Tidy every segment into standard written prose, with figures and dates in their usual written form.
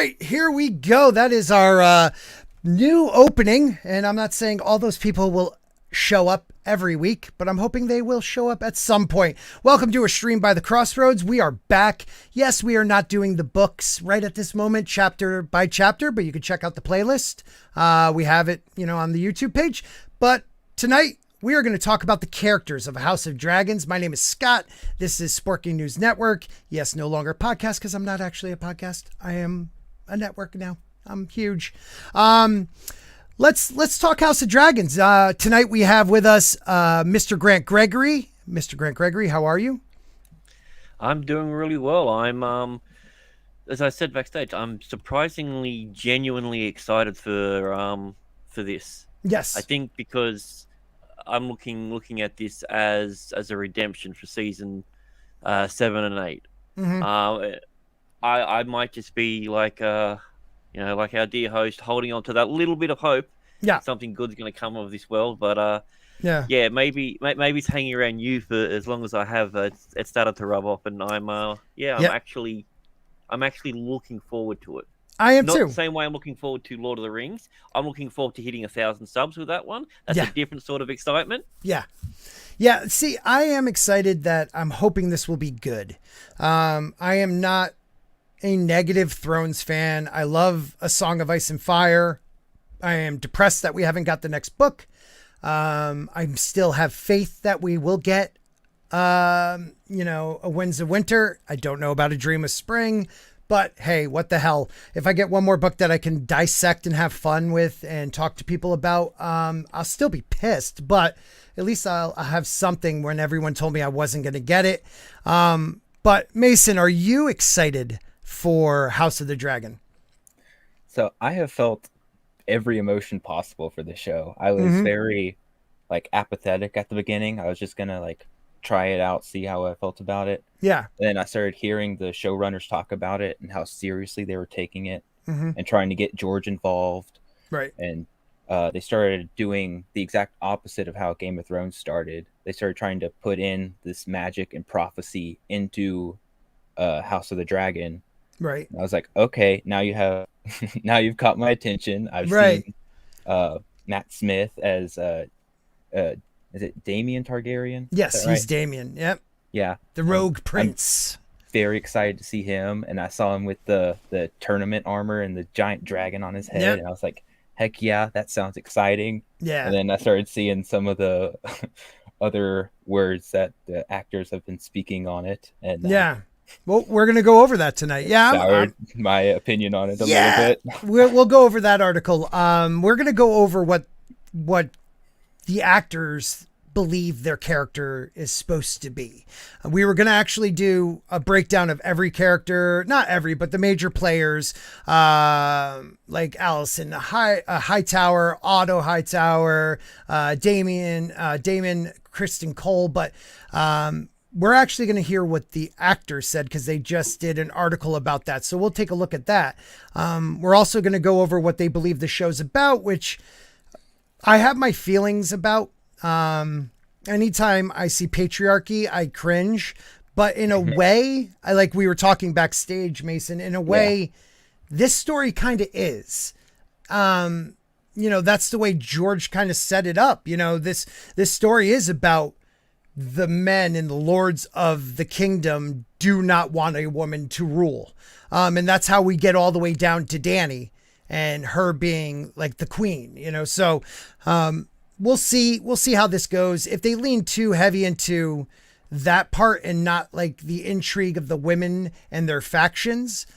right, here we go. That is our new opening, and I'm not saying all those people will show up every week, but I'm hoping they will show up at some point. Welcome to a stream by the Crossroads. We are back. Yes, we are not doing the books right at this moment, chapter by chapter, but you can check out the playlist. We have it, on the YouTube page. But tonight, we are going to talk about the characters of House of Dragons. My name is Scott. This is Sporking News Network. Yes, no longer a podcast because I'm not actually a podcast. I am a network now. I'm huge. Let's talk House of Dragons. Tonight we have with us Mr. Grant Gregory. Mr. Grant Gregory, how are you? I'm doing really well. I'm as I said backstage, I'm surprisingly genuinely excited for this. Yes. I think because I'm looking at this as a redemption for season 7 and 8. Mm-hmm. I might just be like like our dear host, holding on to that little bit of hope. Yeah, something good's going to come of this world. But yeah, maybe it's hanging around you for as long as I have. It started to rub off, and I'm actually looking forward to it. I am Not too. The same way I'm looking forward to Lord of the Rings. I'm looking forward to hitting 1,000 subs with that one. That's a different sort of excitement. Yeah. See, I am excited that I'm hoping this will be good. I am not a negative Thrones fan. I love A Song of Ice and Fire. I am depressed that we haven't got the next book. I still have faith that we will get, A Winds of Winter. I don't know about A Dream of Spring. But hey, what the hell? If I get one more book that I can dissect and have fun with and talk to people about, I'll still be pissed, but at least I'll have something when everyone told me I wasn't going to get it. But Mason, are you excited for House of the Dragon? So I have felt every emotion possible for the show. I was very apathetic at the beginning. I was just going to try it out, see how I felt about it. Yeah. Then I started hearing the showrunners talk about it and how seriously they were taking it and trying to get George involved. Right. And they started doing the exact opposite of how Game of Thrones started. They started trying to put in this magic and prophecy into House of the Dragon. Right. And I was like, okay, now you've caught my attention. I've seen Matt Smith as is it Daemon Targaryen? Yes, right? he's Daemon. Yep. Yeah. The Rogue Prince. I'm very excited to see him, and I saw him with the tournament armor and the giant dragon on his head, and I was like, heck yeah, that sounds exciting. Yeah. And then I started seeing some of the other words that the actors have been speaking on it, and well, we're going to go over that tonight. Yeah. Soured my opinion on it a little bit. We'll go over that article. We're going to go over what the actors believe their character is supposed to be. We were going to actually do a breakdown of every character, not every, but the major players, like Alicent Hightower, Otto Hightower, Damon, Kristen Cole, but we're actually going to hear what the actors said because they just did an article about that. So we'll take a look at that. We're also going to go over what they believe the show's about, which I have my feelings about. Anytime I see patriarchy, I cringe, but in a way, we were talking backstage, Mason, in a way, this story kind of is, that's the way George kind of set it up. This story is about the men and the lords of the kingdom do not want a woman to rule. And that's how we get all the way down to Dany and her being the queen, so, we'll see how this goes. If they lean too heavy into that part and not the intrigue of the women and their factions,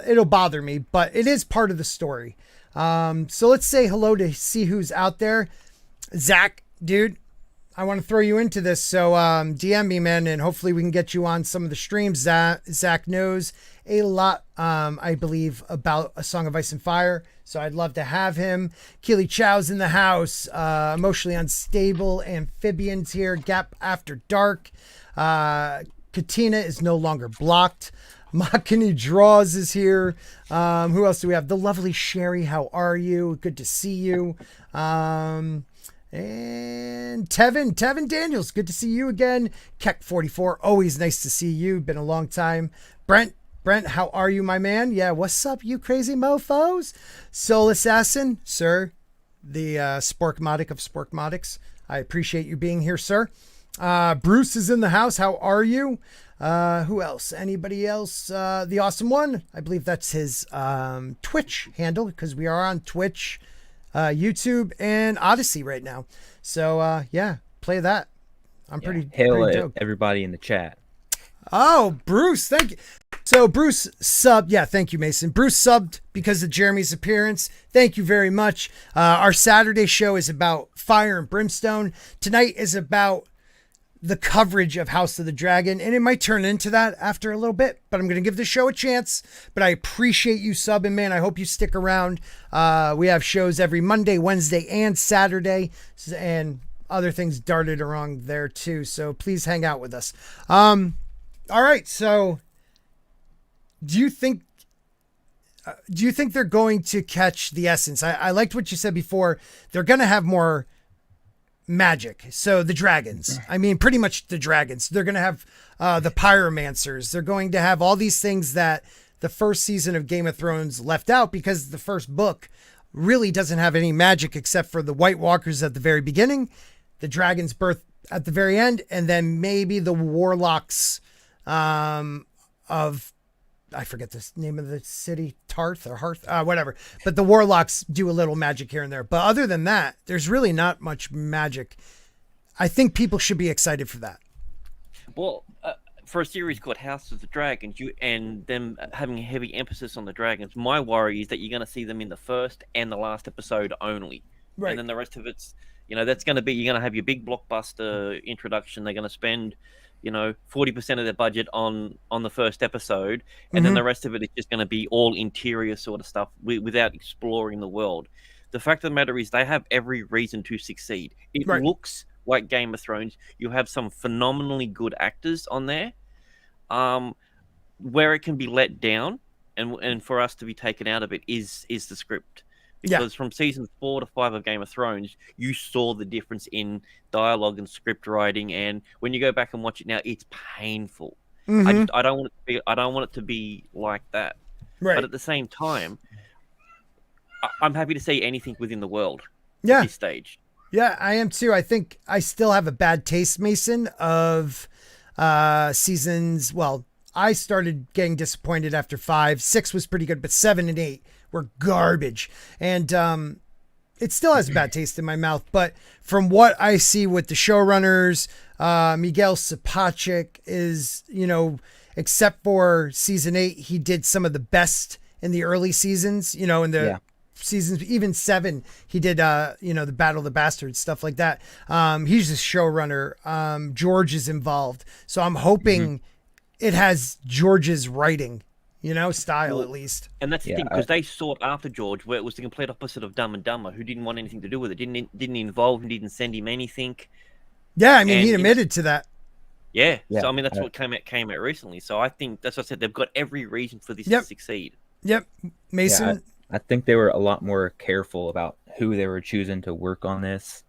it'll bother me, but it is part of the story. So let's say hello to see who's out there. Zach, dude, I want to throw you into this. So DM me, man, and hopefully we can get you on some of the streams. Zach knows a lot, I believe, about A Song of Ice and Fire. So I'd love to have him. Keely Chow's in the house. Emotionally Unstable Amphibians here. Gap After Dark. Katina is no longer blocked. Makini Draws is here. Who else do we have? The lovely Sherry. How are you? Good to see you. And Tevin Daniels. Good to see you again. Keck44. Always nice to see you. Been a long time. Brent Brent, how are you, my man? Yeah, what's up, you crazy mofos? Soul Assassin, sir, the Sporkmotic of Sporkmotics. I appreciate you being here, sir. Bruce is in the house. How are you? Who else? Anybody else? The Awesome One. I believe that's his Twitch handle, because we are on Twitch, YouTube, and Odyssey right now. So, yeah, play that. I'm pretty dope. Everybody in the chat. Oh, Bruce, thank you. So Bruce subbed. Yeah, thank you, Mason. Bruce subbed because of Jeremy's appearance. Thank you very much. Our Saturday show is about Fire and Brimstone. Tonight is about the coverage of House of the Dragon, and it might turn into that after a little bit, but I'm going to give the show a chance. But I appreciate you subbing, man. I hope you stick around. We have shows every Monday, Wednesday, and Saturday, and other things darted around there too. So please hang out with us. All right. So do you think they're going to catch the essence? I liked what you said before. They're going to have more magic. So the dragons, I mean, pretty much the dragons, they're going to have the pyromancers. They're going to have all these things that the first season of Game of Thrones left out, because the first book really doesn't have any magic except for the White Walkers at the very beginning, the dragon's birth at the very end, and then maybe the warlocks of, I forget the name of the city, Tarth or Hearth, whatever. But the warlocks do a little magic here and there. But other than that, there's really not much magic. I think people should be excited for that. Well, for a series called House of the Dragons, and them having a heavy emphasis on the dragons, my worry is that you're going to see them in the first and the last episode only. Right. And then the rest of it's, that's going to be, you're going to have your big blockbuster introduction. They're going to spend 40% of their budget on the first episode, and then the rest of it is just going to be all interior sort of stuff without exploring the world. The fact of the matter is they have every reason to succeed. It looks like Game of Thrones. You have some phenomenally good actors on there. Where it can be let down and for us to be taken out of it is the script. Because from seasons 4 to 5 of Game of Thrones, you saw the difference in dialogue and script writing, and when you go back and watch it now, it's painful. I don't want it to be like that. Right. But at the same time, I'm happy to see anything within the world at this stage. Yeah, I am too. I think I still have a bad taste, Mason, of seasons. Well, I started getting disappointed after 5. 6 was pretty good, but 7 and 8 were garbage. And it still has a bad taste in my mouth. But from what I see with the showrunners, Miguel Sapochnik is, except for season 8, he did some of the best in the early seasons, in the seasons, even 7, he did, the Battle of the Bastards, stuff like that. He's the showrunner. George is involved. So I'm hoping it has George's writing, style at least. And that's the thing, because they sought after George, where it was the complete opposite of Dumb and Dumber, who didn't want anything to do with it, didn't involve him, didn't send him anything. Yeah, I mean, he admitted to that. Yeah. So I mean, that's what came out recently. So I think that's what I said. They've got every reason for this to succeed. Yep, Mason. Yeah, I think they were a lot more careful about who they were choosing to work on this.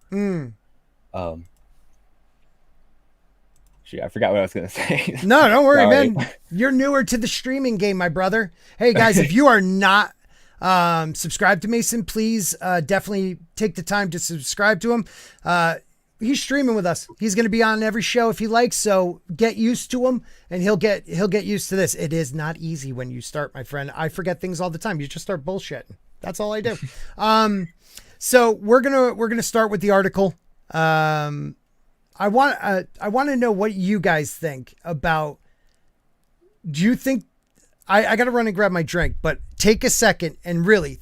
Shoot, I forgot what I was going to say. No, don't worry, man. You're newer to the streaming game, my brother. Hey, guys, if you are not subscribed to Mason, please definitely take the time to subscribe to him. He's streaming with us. He's going to be on every show if he likes, so get used to him, and he'll get used to this. It is not easy when you start, my friend. I forget things all the time. You just start bullshitting. That's all I do. So we're gonna start with the article. I want to know what you guys think about. Do you think I got to run and grab my drink, but take a second and really,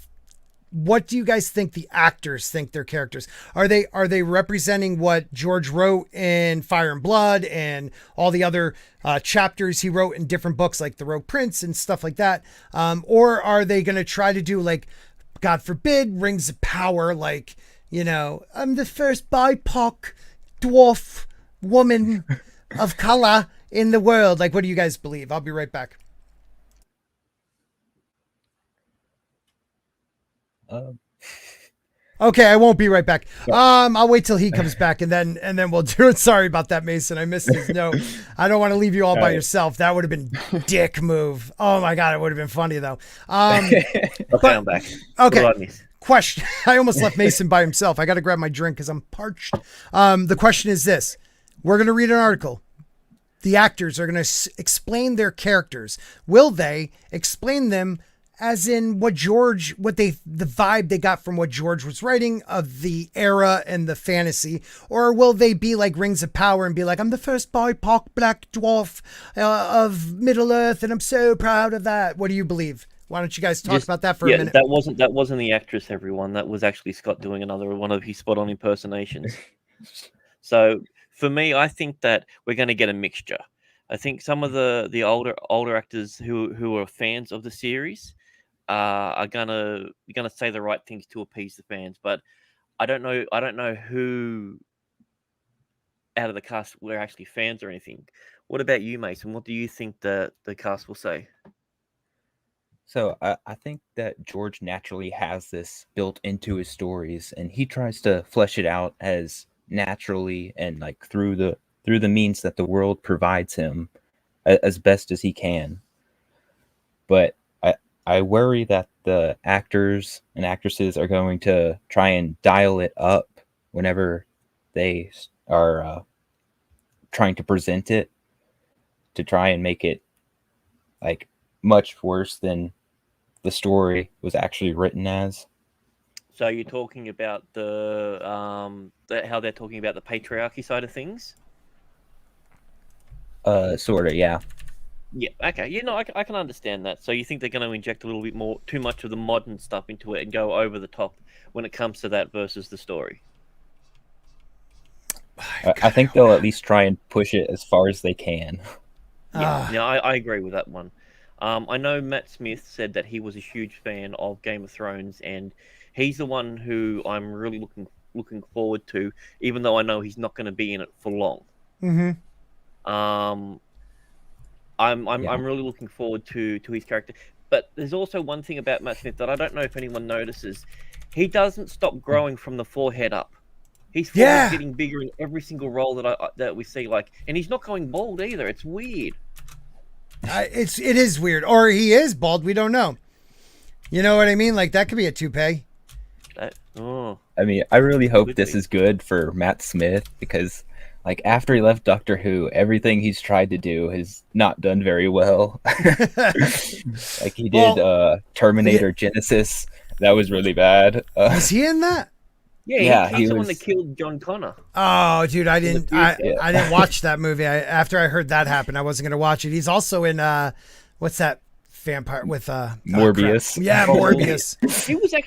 what do you guys think the actors think their characters are? They representing what George wrote in Fire and Blood and all the other chapters he wrote in different books like The Rogue Prince and stuff like that? Or are they going to try to do, like, God forbid, Rings of Power, like, I'm the first BIPOC dwarf woman of color in the world? Like, what do you guys believe? I'll be right back. Okay, I won't be right back. I'll wait till he comes back and then we'll do it. Sorry about that, Mason. I missed his note. I don't want to leave you all by yourself. That would have been dick move. Oh my god, it would have been funny though. Okay, I'm back. Okay. Question. I almost left Mason by himself. I got to grab my drink because I'm parched. The question is this: we're going to read an article. The actors are going to explain their characters. Will they explain them as in the vibe they got from what George was writing of the era and the fantasy? Or will they be like Rings of Power and be like, I'm the first BIPOC black dwarf of Middle Earth and I'm so proud of that? What do you believe? Why don't you guys talk about that for a minute? That wasn't the actress, everyone. That was actually Scott doing another one of his spot-on impersonations. So for me, I think that we're going to get a mixture. I think some of the older actors who are fans of the series are gonna say the right things to appease the fans, but I don't know who out of the cast were actually fans or anything. What about you, Mason? What do you think the cast will say? So I think that George naturally has this built into his stories, and he tries to flesh it out as naturally and like through the means that the world provides him as best as he can. But I worry that the actors and actresses are going to try and dial it up whenever they are trying to present it, to try and make it like much worse than the story was actually written as. So you're talking about how they're talking about the patriarchy side of things? Sort of, yeah. Yeah, okay. I can understand that. So you think they're going to inject a little bit too much of the modern stuff into it and go over the top when it comes to that versus the story? I think they'll at least try and push it as far as they can. Yeah, I agree with that one. I know Matt Smith said that he was a huge fan of Game of Thrones, and he's the one who I'm really looking forward to, even though I know he's not going to be in it for long. Mm-hmm. I'm really looking forward to his character. But there's also one thing about Matt Smith that I don't know if anyone notices. He doesn't stop growing from the forehead up. His forehead's getting bigger in every single role that we see. And he's not going bald either. It's weird. It is weird. Or he is bald. We don't know. You know what I mean? Like, that could be a toupee. I mean, I really hope this is good for Matt Smith, because like after he left Doctor Who, everything he's tried to do has not done very well. Like he did Terminator Genesis. That was really bad. Is he in that? Yeah, he's the one that killed John Connor. Oh, dude, I didn't watch that movie. After I heard that happen, I wasn't gonna watch it. He's also in what's that vampire with Morbius? Morbius. He was I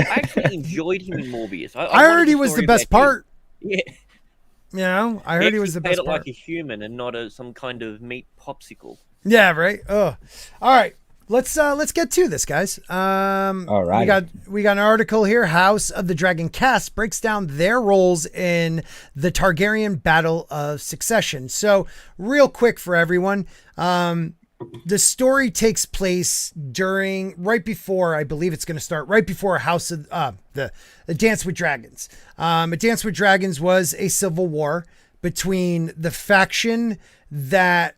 actually enjoyed him in Morbius. I heard he was the best part. Yeah. You know, I heard he was the best part. He played it like a human and not some kind of meat popsicle. Yeah, right. Oh, all right. Let's get to this, guys. All right. We got an article here. House of the Dragon cast breaks down their roles in the Targaryen Battle of Succession. So, real quick for everyone, the story takes place right before House of the Dance with Dragons. A Dance with Dragons was a civil war between the faction that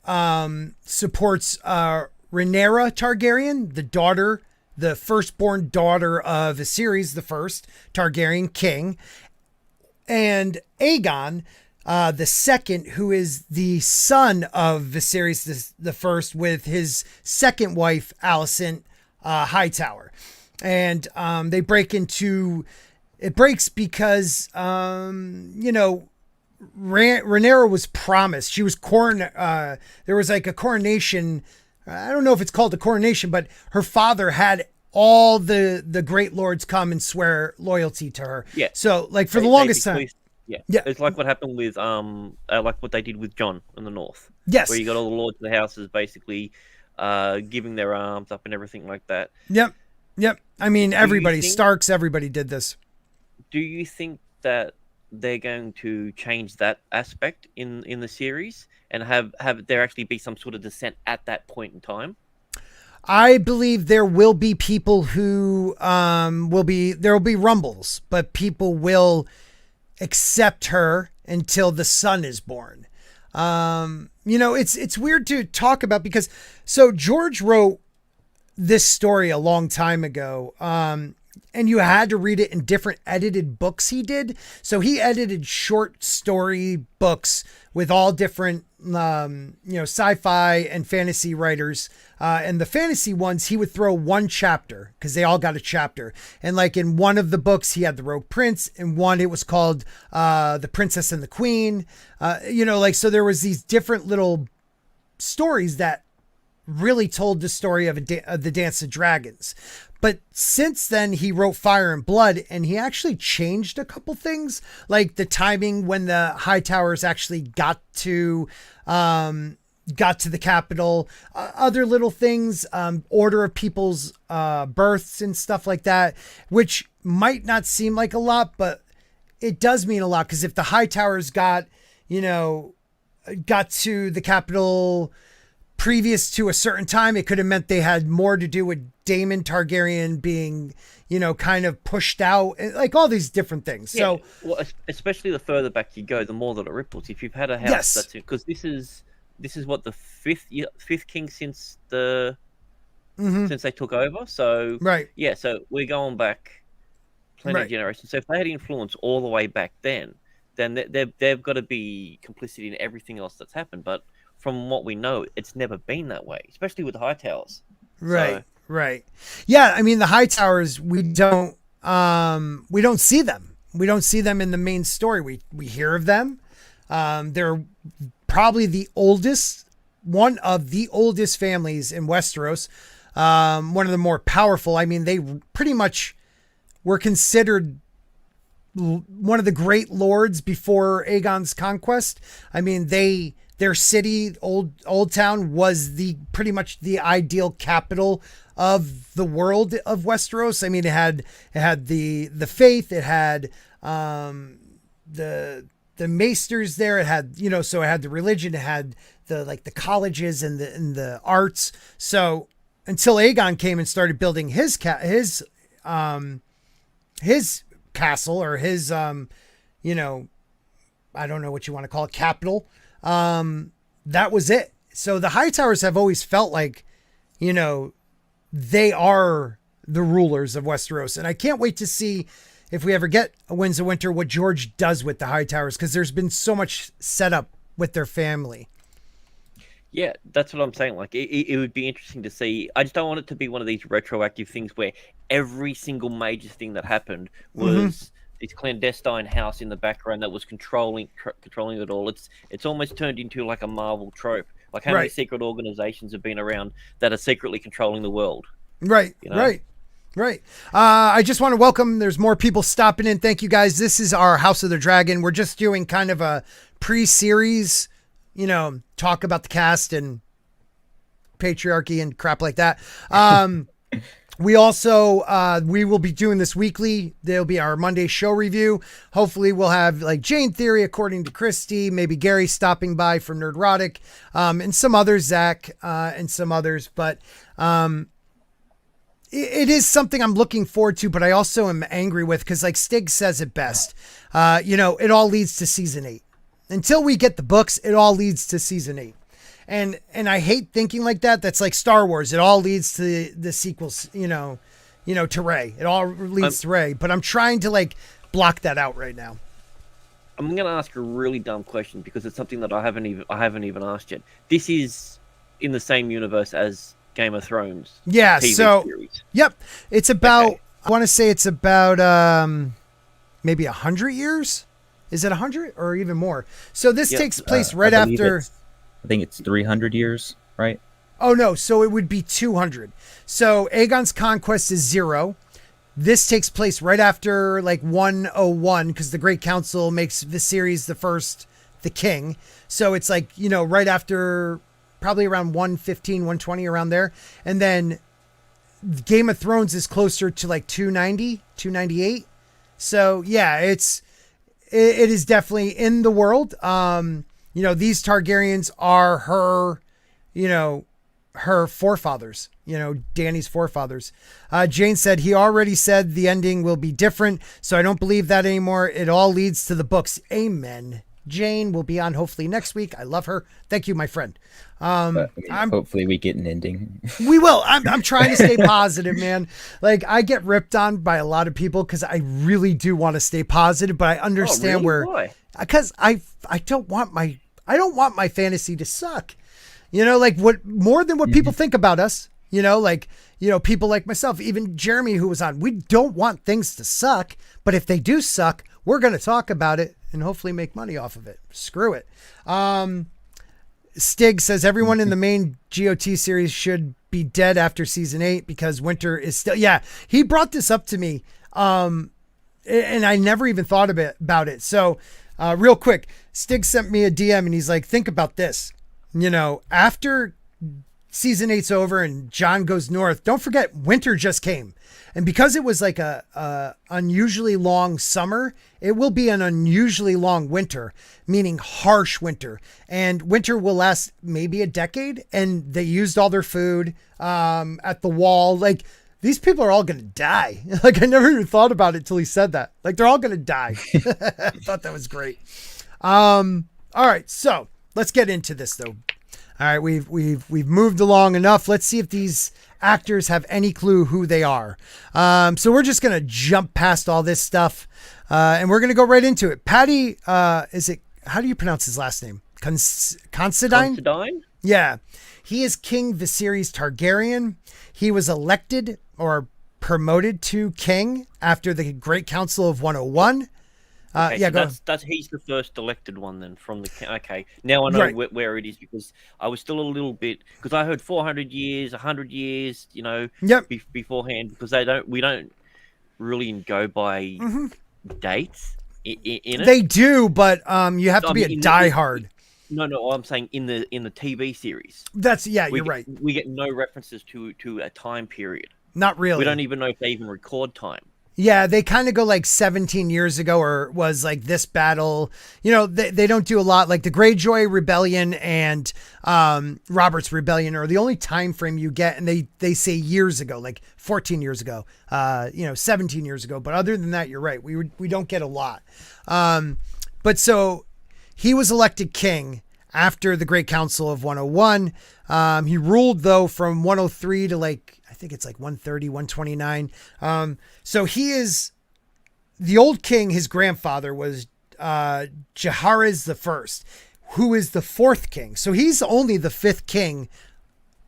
supports Rhaenyra Targaryen, the firstborn daughter of Viserys the First, Targaryen king, and Aegon, the second, who is the son of Viserys the First, with his second wife, Alicent Hightower. And they break into... It breaks because, Rhaenyra was promised. She was there was like a coronation... I don't know if it's called a coronation, but her father had all the great lords come and swear loyalty to her. Yeah. So, like, for the longest time... Yeah. It's like what happened with like what they did with Jon in the North. Yes. Where you got all the lords of the houses basically giving their arms up and everything like that. Yep. I mean, Starks, everybody did this. Do you think that they're going to change that aspect in the series and have there actually be some sort of dissent at that point in time? I believe there will be people who there will be rumbles, but people will accept her until the son is born. It's weird to talk about because so George wrote this story a long time ago. And you had to read it in different edited books he did. So he edited short story books with all different, sci-fi and fantasy writers. And the fantasy ones, he would throw one chapter because they all got a chapter. And like in one of the books, he had the Rogue Prince. In one, it was called The Princess and the Queen. So there was these different little stories that really told the story of the Dance of Dragons. But since then, he wrote Fire and Blood, and he actually changed a couple things, like the timing when the Hightowers actually got to the capital, other little things, order of people's births and stuff like that, which might not seem like a lot, but it does mean a lot because if the Hightowers got to the capital previous to a certain time, it could have meant they had more to do with Daemon Targaryen being, kind of pushed out, like all these different things. Yeah, so, well, especially the further back you go, the more that it ripples. If you've had a house, yes, that's it. Because this is what the fifth king since since they took over. So right, yeah. So we're going back plenty of generations. So if they had influence all the way back then they've got to be complicit in everything else that's happened. But from what we know, it's never been that way, especially with the Hightowers. Right, so, right. Yeah, I mean, the Hightowers, we don't see them. We don't see them in the main story. We hear of them. They're probably one of the oldest families in Westeros. One of the more powerful. I mean, they pretty much were considered one of the great lords before Aegon's conquest. I mean, their city, Old Town, was pretty much the ideal capital of the world of Westeros. I mean, it had the faith, it had the maesters there, it had so it had the religion, it had the colleges and the arts. So until Aegon came and started building his castle or his I don't know what you want to call it, capital. That was it. So the Hightowers have always felt like, they are the rulers of Westeros. And I can't wait to see if we ever get a Winds of Winter, what George does with the Hightowers, because there's been so much set up with their family. Yeah, that's what I'm saying. Like, it would be interesting to see. I just don't want it to be one of these retroactive things where every single major thing that happened was this clandestine house in the background that was controlling it all. It's almost turned into like a Marvel trope. Like how many secret organizations have been around that are secretly controlling the world? Right, right. I just want to welcome, there's more people stopping in. Thank you guys. This is our House of the Dragon. We're just doing kind of a pre-series, talk about the cast and patriarchy and crap like that. We also, we will be doing this weekly. There'll be our Monday show review. Hopefully we'll have like Jane Theory, according to Christie, maybe Gary stopping by from Nerdrotic, and some others, Zach, and some others. But it is something I'm looking forward to, but I also am angry with, because like Stig says it best, it all leads to season 8. Until we get the books, it all leads to season 8. And I hate thinking like that. That's like Star Wars. It all leads to the sequels, to Rey. It all leads to Rey. But I'm trying to like block that out right now. I'm going to ask a really dumb question because it's something that I haven't even asked yet. This is in the same universe as Game of Thrones. Yeah. TV series. Yep. It's about, I want to say it's about maybe 100 years. Is it 100 or even more? So this takes place right after. I think it's 300 years, right? Oh, no. So it would be 200. So Aegon's conquest is 0. This takes place right after like 101, because the Great Council makes Viserys the king. So it's like, right after probably around 115, 120, around there. And then Game of Thrones is closer to like 290, 298. So yeah, it is definitely in the world. These Targaryens are her, her forefathers, Dany's forefathers. Jane said, he already said the ending will be different, so I don't believe that anymore. It all leads to the books. Amen. Jane will be on hopefully next week. I love her. Thank you, my friend. Hopefully we get an ending. We will. I'm trying to stay positive, man. Like, I get ripped on by a lot of people because I really do want to stay positive, but I understand Why? Because I don't want my fantasy to suck. Like what more than what people think about us, people like myself, even Jeremy, who was on, we don't want things to suck, but if they do suck, we're going to talk about it and hopefully make money off of it. Screw it. Stig says everyone in the main GOT series should be dead after season 8 because winter is still, he brought this up to me. And I never even thought about it. So, real quick, Stig sent me a DM and he's like, think about this, after season 8's over and John goes north, don't forget winter just came. And because it was like a unusually long summer, it will be an unusually long winter, meaning harsh winter. And winter will last maybe a decade. And they used all their food at the wall. Like, these people are all going to die. Like, I never even thought about it till he said that. Like, they're all going to die. I thought that was great. All right, so let's get into this though. All right, we've moved along enough. Let's see if these actors have any clue who they are. So we're just gonna jump past all this stuff, and we're gonna go right into it. Patty, how do you pronounce his last name? Considine? Considine? Yeah, he is King Viserys Targaryen. He was elected or promoted to king after the Great Council of 101. Okay, so that's he's the first elected one then from the. Okay, now I know where it is because I was still a little bit because I heard 400 years, 100 years, beforehand because we don't really go by dates in it. They do, but you have to be a diehard. No, I'm saying in the TV series. You're right. We get no references to a time period. Not really. We don't even know if they even record time. Yeah, they kind of go like 17 years ago or was like this battle. They don't do a lot. Like the Greyjoy Rebellion and Robert's Rebellion are the only time frame you get. And they say years ago, like 14 years ago, 17 years ago. But other than that, you're right. We don't get a lot. But so he was elected king after the Great Council of 101. He ruled though from 103 to I think it's like 130, 129. So he is the old king. His grandfather was Jaehaerys the First, who is the fourth king. So he's only the fifth king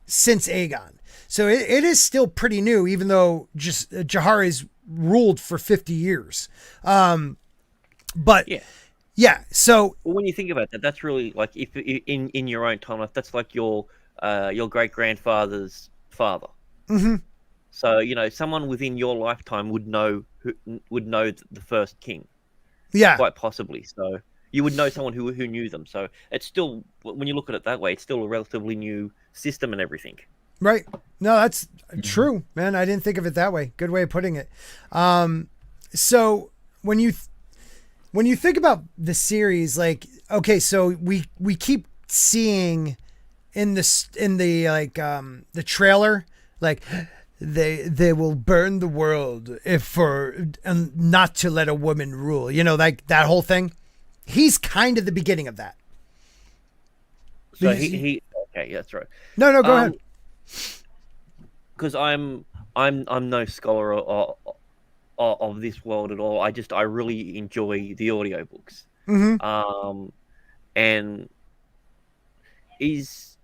since Aegon. So it is still pretty new, even though just Jaehaerys ruled for 50 years. But yeah. So when you think about that, that's really like if in your own time, that's like your great grandfather's father. Mm-hmm. So someone within your lifetime would know the first king. Yeah, quite possibly. So you would know someone who knew them. So it's still, when you look at it that way, it's still a relatively new system and everything. Right. No, that's true, man. I didn't think of it that way. Good way of putting it. So when you think about the series, like, okay, so we keep seeing in the trailer, like they will burn the world and not to let a woman rule, like that whole thing. He's kind of the beginning of that. So he okay, yeah, that's right. No, go ahead. Because I'm no scholar of this world at all. I really enjoy the audiobooks. Mm-hmm. And is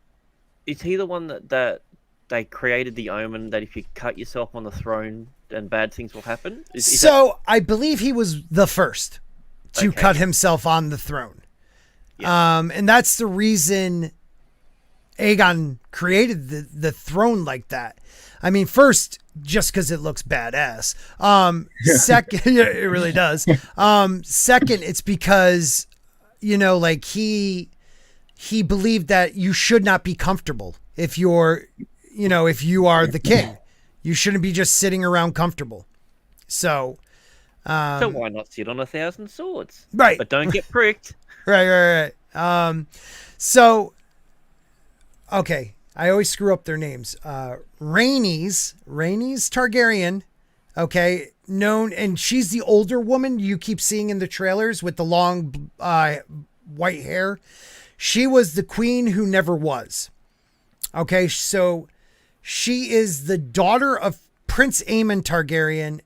he the one that they created the omen that if you cut yourself on the throne then bad things will happen? I believe he was the first to cut himself on the throne. Yeah. And that's the reason Aegon created the throne like that. I mean, first, just because it looks badass. Second, yeah, it really does. Second, it's because, like he believed that you should not be comfortable if you are the king. You shouldn't be just sitting around comfortable. So why not sit on 1,000 swords? Right. But don't get pricked. Right. So, okay. I always screw up their names. Rhaenys Targaryen. Okay, known, and she's the older woman you keep seeing in the trailers with the long white hair. She was the queen who never was. Okay, so she is the daughter of Prince Aemon Targaryen,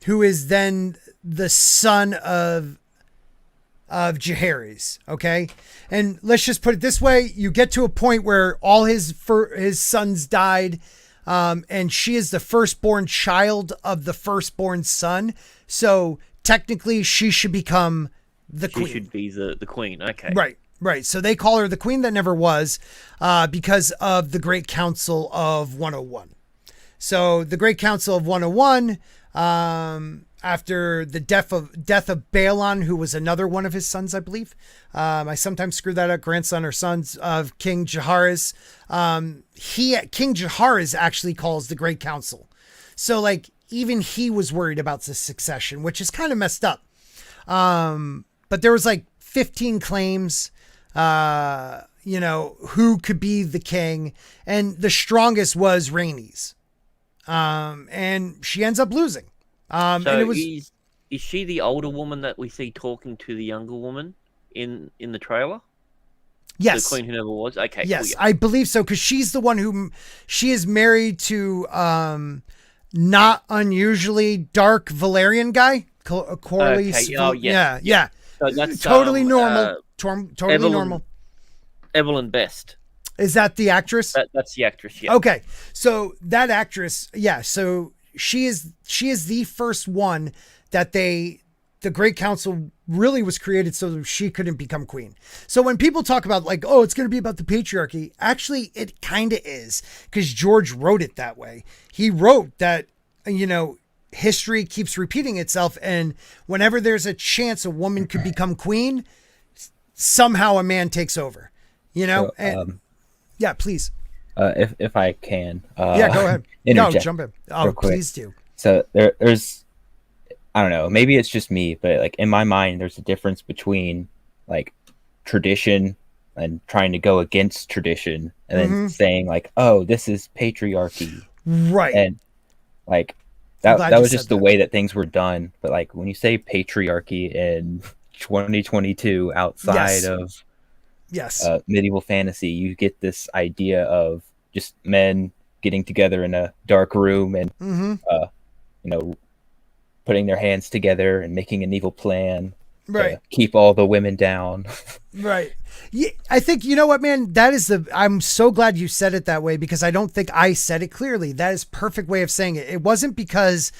who is then the son of Jaehaerys. Okay, and let's just put it this way: you get to a point where all his sons died. And she is the firstborn child of the firstborn son. So technically she should become the queen. She should be the queen. Okay. Right. So they call her the queen that never was, because of the Great Council of 101. So the Great Council of 101, after the death of Baelon, who was another one of his sons, I believe. I sometimes screw that up, grandson or sons of King Jaehaerys. King Jaehaerys actually calls the Great Council. So like even he was worried about the succession, which is kind of messed up. But there was like 15 claims, who could be the king, and the strongest was Rhaenys. And she ends up losing. So and it was, is she the older woman that we see talking to the younger woman in the trailer? yes, The queen who never was? Okay. yes, Cool, I believe so. Cause she's the one who she is married to, not unusually dark Valerian guy. Corlys. Okay. Oh, yeah. Yeah. So that's Totally normal. Totally normal. Evelyn Best. Is that the actress? That's the actress, yeah. Okay. So that actress, yeah. So she is the first one that the Great Council really was created so that she couldn't become queen. So when people talk about like, oh, it's going to be about the patriarchy, actually it kind of is, because George wrote it that way. He wrote that, history keeps repeating itself. And whenever there's a chance a woman could become queen, somehow a man takes over, So, yeah, please. If I can. Yeah, go ahead. No, jump in. Oh, please do. So there's, I don't know, maybe it's just me, but like in my mind, there's a difference between like tradition and trying to go against tradition, and then saying like, oh, this is patriarchy. Right. And like that was just the way that things were done. But like when you say patriarchy in 2022 outside of medieval fantasy, you get this idea of just men getting together in a dark room and putting their hands together and making an evil plan to keep all the women down. Right. Yeah, I think, you know what, man, I'm so glad you said it that way, because I don't think I said it clearly. That is perfect way of saying it. It wasn't because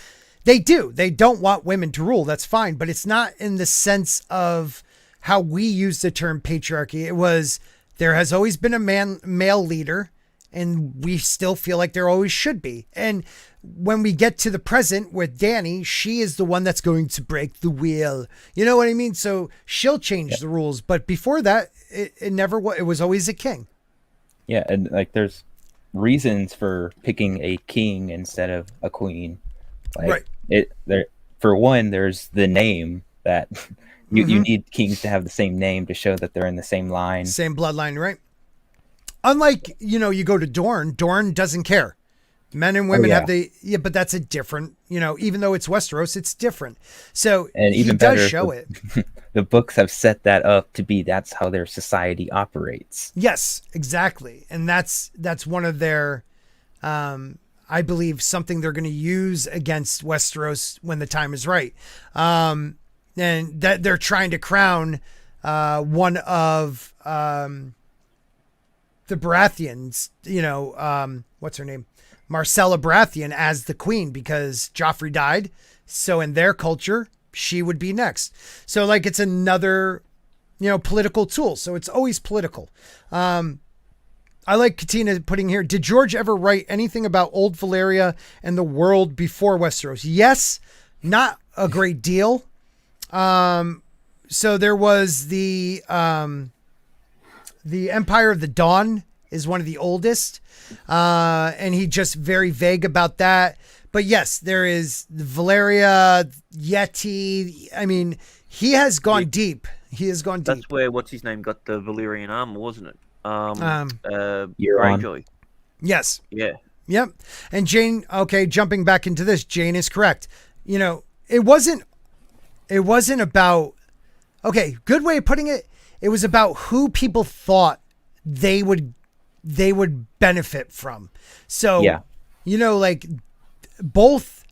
they don't want women to rule. That's fine. But it's not in the sense of how we use the term patriarchy. It was, there has always been a male leader, and we still feel like there always should be. And when we get to the present with Dany, she is the one that's going to break the wheel. You know what I mean? So she'll change the rules. But before that, it never was. It was always a king. Yeah. And like, there's reasons for picking a king instead of a queen. Like for one, there's the name that you need kings to have the same name to show that they're in the same line. Same bloodline, right? Unlike, you go to Dorne doesn't care. Men and women have but that's a different, even though it's Westeros, it's different. So and even does better, show it. The books have set that up to be, that's how their society operates. Yes, exactly. And that's one of their, I believe, something they're going to use against Westeros when the time is right. And that they're trying to crown one of the Baratheons, what's her name? Marcella Baratheon as the queen, because Joffrey died. So in their culture, she would be next. So like, it's another, political tool. So it's always political. I like Katina putting here, did George ever write anything about old Valyria and the world before Westeros? Yes, not a great deal. So there was the Empire of the Dawn is one of the oldest. And he just very vague about that. But yes, there is Valyria, Yeti. I mean, he has gone deep. He has gone deep. That's where, what's his name, got the Valyrian armor, wasn't it? Greyjoy. Yes. Yeah. Yep. And Jane, okay, jumping back into this, Jane is correct. You know, it wasn't about, okay, good way of putting it. It was about who people thought they would benefit from. So, you know, like both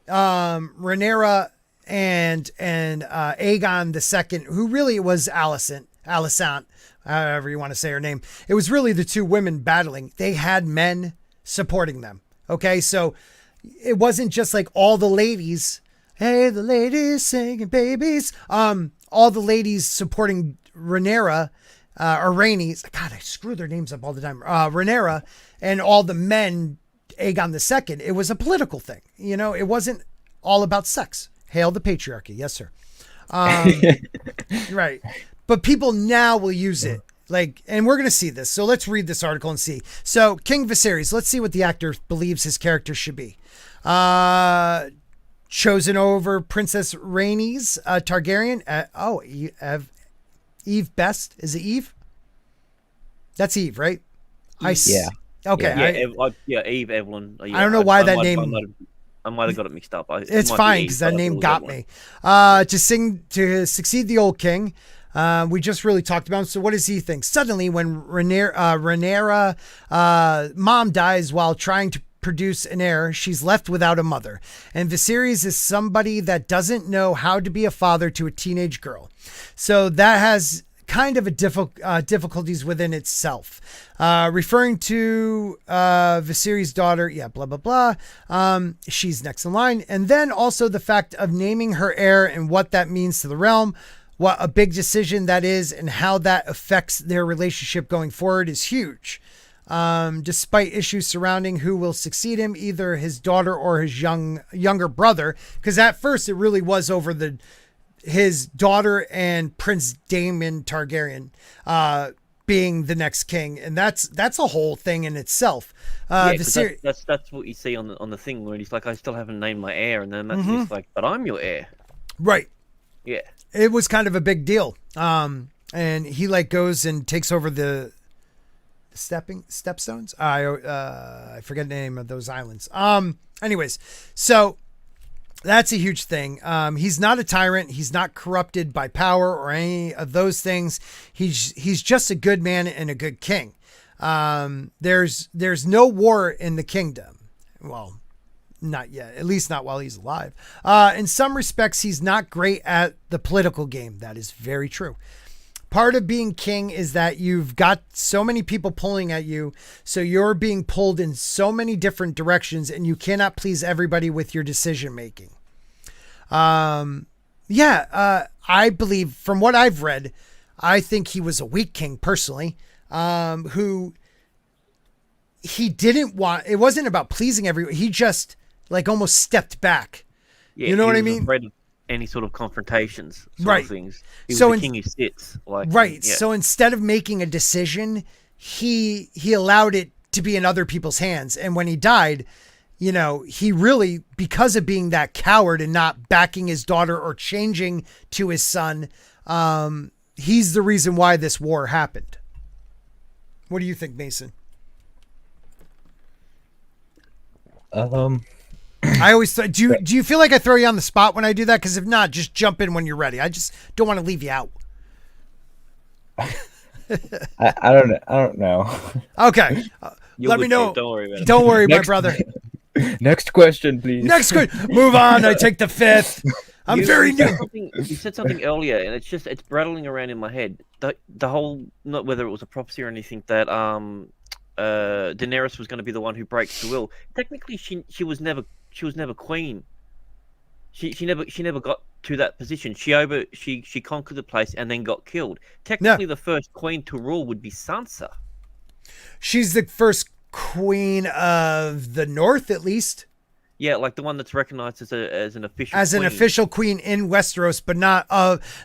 Rhaenyra and Aegon II, who really was Alicent, however you want to say her name. It was really the two women battling. They had men supporting them. Okay, so it wasn't just like all the ladies. Hey, the ladies singing babies. All the ladies supporting Rhaenyra, or Rhaenys. God, I screw their names up all the time. Rhaenyra, and all the men, Aegon II. It was a political thing. You know, it wasn't all about sex. Hail the patriarchy. Yes, sir. Right. But people now will use it. Like, and we're going to see this. So let's read this article and see. So King Viserys, let's see what the actor believes his character should be. Chosen over Princess Rhaenys Targaryen. Eve Best. Is it Eve? That's Eve, right? Yeah. Okay. Eve Evelyn. Yeah, I don't know why that name. I might have got it mixed up. It's fine because that name got me. To succeed the old king. We just really talked about him. So what does he think? Suddenly, when Rhaenyra mom dies while trying to produce an heir, she's left without a mother. And Viserys is somebody that doesn't know how to be a father to a teenage girl. So that has kind of a difficulties within itself. Referring to Viserys' daughter, blah, blah, blah. She's next in line. And then also the fact of naming her heir and what that means to the realm. What a big decision that is and how that affects their relationship going forward is huge. Despite issues surrounding who will succeed him, either his daughter or his younger brother, because at first it really was over his daughter and Prince Daemon Targaryen being the next king, and that's a whole thing in itself. That's what you see on the thing where he's like, I still haven't named my heir, and then that's like, but I'm your heir, right? Yeah. It was kind of a big deal. And he like goes and takes over the stepstones. I forget the name of those islands. Anyways, so that's a huge thing. He's not a tyrant. He's not corrupted by power or any of those things. He's just a good man and a good king. There's no war in the kingdom. Well, not yet, at least not while he's alive. In some respects, he's not great at the political game. That is very true. Part of being king is that you've got so many people pulling at you. So you're being pulled in so many different directions and you cannot please everybody with your decision making. I believe from what I've read, I think he was a weak king personally, who he didn't want. It wasn't about pleasing everyone. He just like almost stepped back. Yeah, you know what I mean? Afraid of any sort of confrontations, right? Of things. He was the king who sits, like, right. Yeah. So instead of making a decision, he allowed it to be in other people's hands. And when he died, you know, he really, because of being that coward and not backing his daughter or changing to his son, he's the reason why this war happened. What do you think, Mason? I always do you feel like I throw you on the spot when I do that? Because if not, just jump in when you're ready. I just don't want to leave you out. I don't know. Okay. Let me know. Don't worry about it. Don't worry, my brother. Next question, please. Next question. Move on. I take the fifth. I'm very new. You said something earlier, and it's rattling around in my head. The whole, not whether it was a prophecy or anything, that Daenerys was going to be the one who breaks the will. Technically, she was never queen. She never got to that position. She conquered the place and then got killed. Technically, the first queen to rule would be Sansa. She's the first queen of the North, at least. Yeah, like the one that's recognized as an official an official queen in Westeros, but not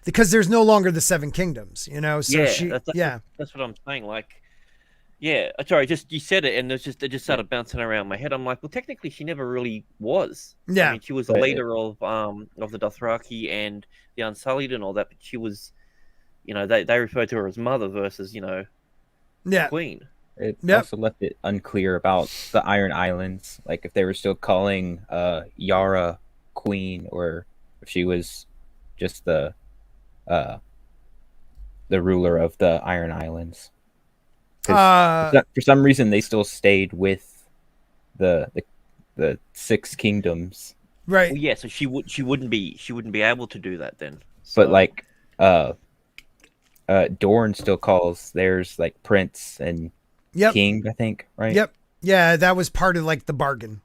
because there's no longer the Seven Kingdoms. You know, so that's what I'm saying. Like. Yeah, sorry, you said it, and it just started bouncing around my head. I'm like, well, technically, she never really was. Yeah, I mean, she was the leader of the Dothraki and the Unsullied and all that, but she was, you know, they referred to her as mother versus, you know, queen. It also left it unclear about the Iron Islands, like if they were still calling Yara queen, or if she was just the ruler of the Iron Islands. For some reason, they still stayed with the Six Kingdoms. Right. Well, yeah, so she wouldn't be able to do that then. So... But like Dorne still calls theirs like prince and king, I think, right? Yep. Yeah, that was part of like the bargain.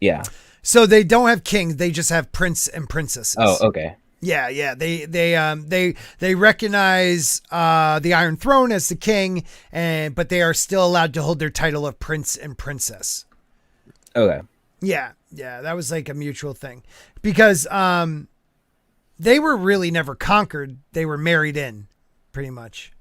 Yeah. So they don't have kings; they just have prince and princesses. Oh, okay. Yeah. They recognize the Iron Throne as the king, but they are still allowed to hold their title of prince and princess. Okay. Yeah, that was like a mutual thing because they were really never conquered; they were married in, pretty much.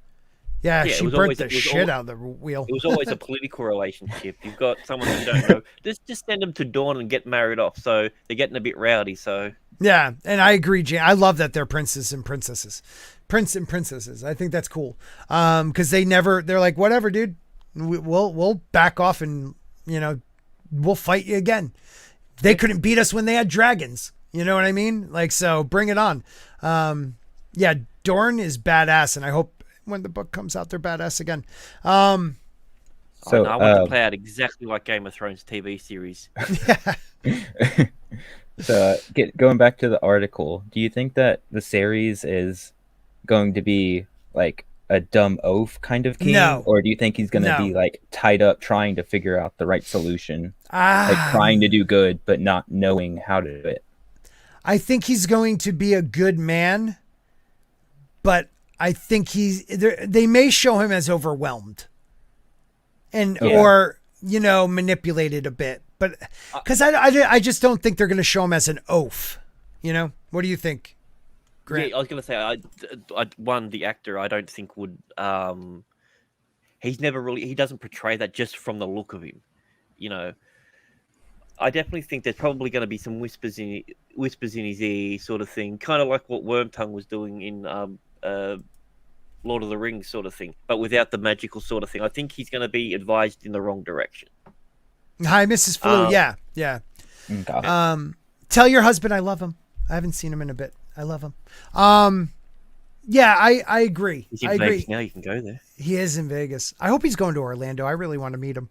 Yeah, she burnt the shit out of the wheel. It was always a political relationship. You've got someone you don't know. Just send them to Dawn and get married off. So they're getting a bit rowdy. So yeah, and I agree, Jane. I love that they're princes and princesses, prince and princesses. I think that's cool. Because they're like, whatever, dude. We'll back off and we'll fight you again. They couldn't beat us when they had dragons. You know what I mean? Like, so bring it on. Yeah, Dorne is badass, and I hope when the book comes out, they're badass again. I want to play out exactly like Game of Thrones TV series. So, going back to the article, do you think that the series is going to be like a dumb oaf kind of king? No. Or do you think he's going to be like tied up trying to figure out the right solution? Like trying to do good, but not knowing how to do it? I think he's going to be a good man, but I think they may show him as overwhelmed or manipulated a bit, but because I just don't think they're going to show him as an oaf. What do you think, Grant? Yeah, I was going to say, the actor I don't think would. He doesn't portray that just from the look of him. I definitely think there's probably going to be some whispers in his ear, sort of thing, kind of like what Wormtongue was doing in Lord of the Rings, sort of thing, but without the magical sort of thing. I think he's going to be advised in the wrong direction. Hi, Mrs. Flu. Yeah. Okay. Tell your husband I love him. I haven't seen him in a bit. I love him. Yeah, I agree. He's in Vegas now. You can go there. He is in Vegas. I hope he's going to Orlando. I really want to meet him.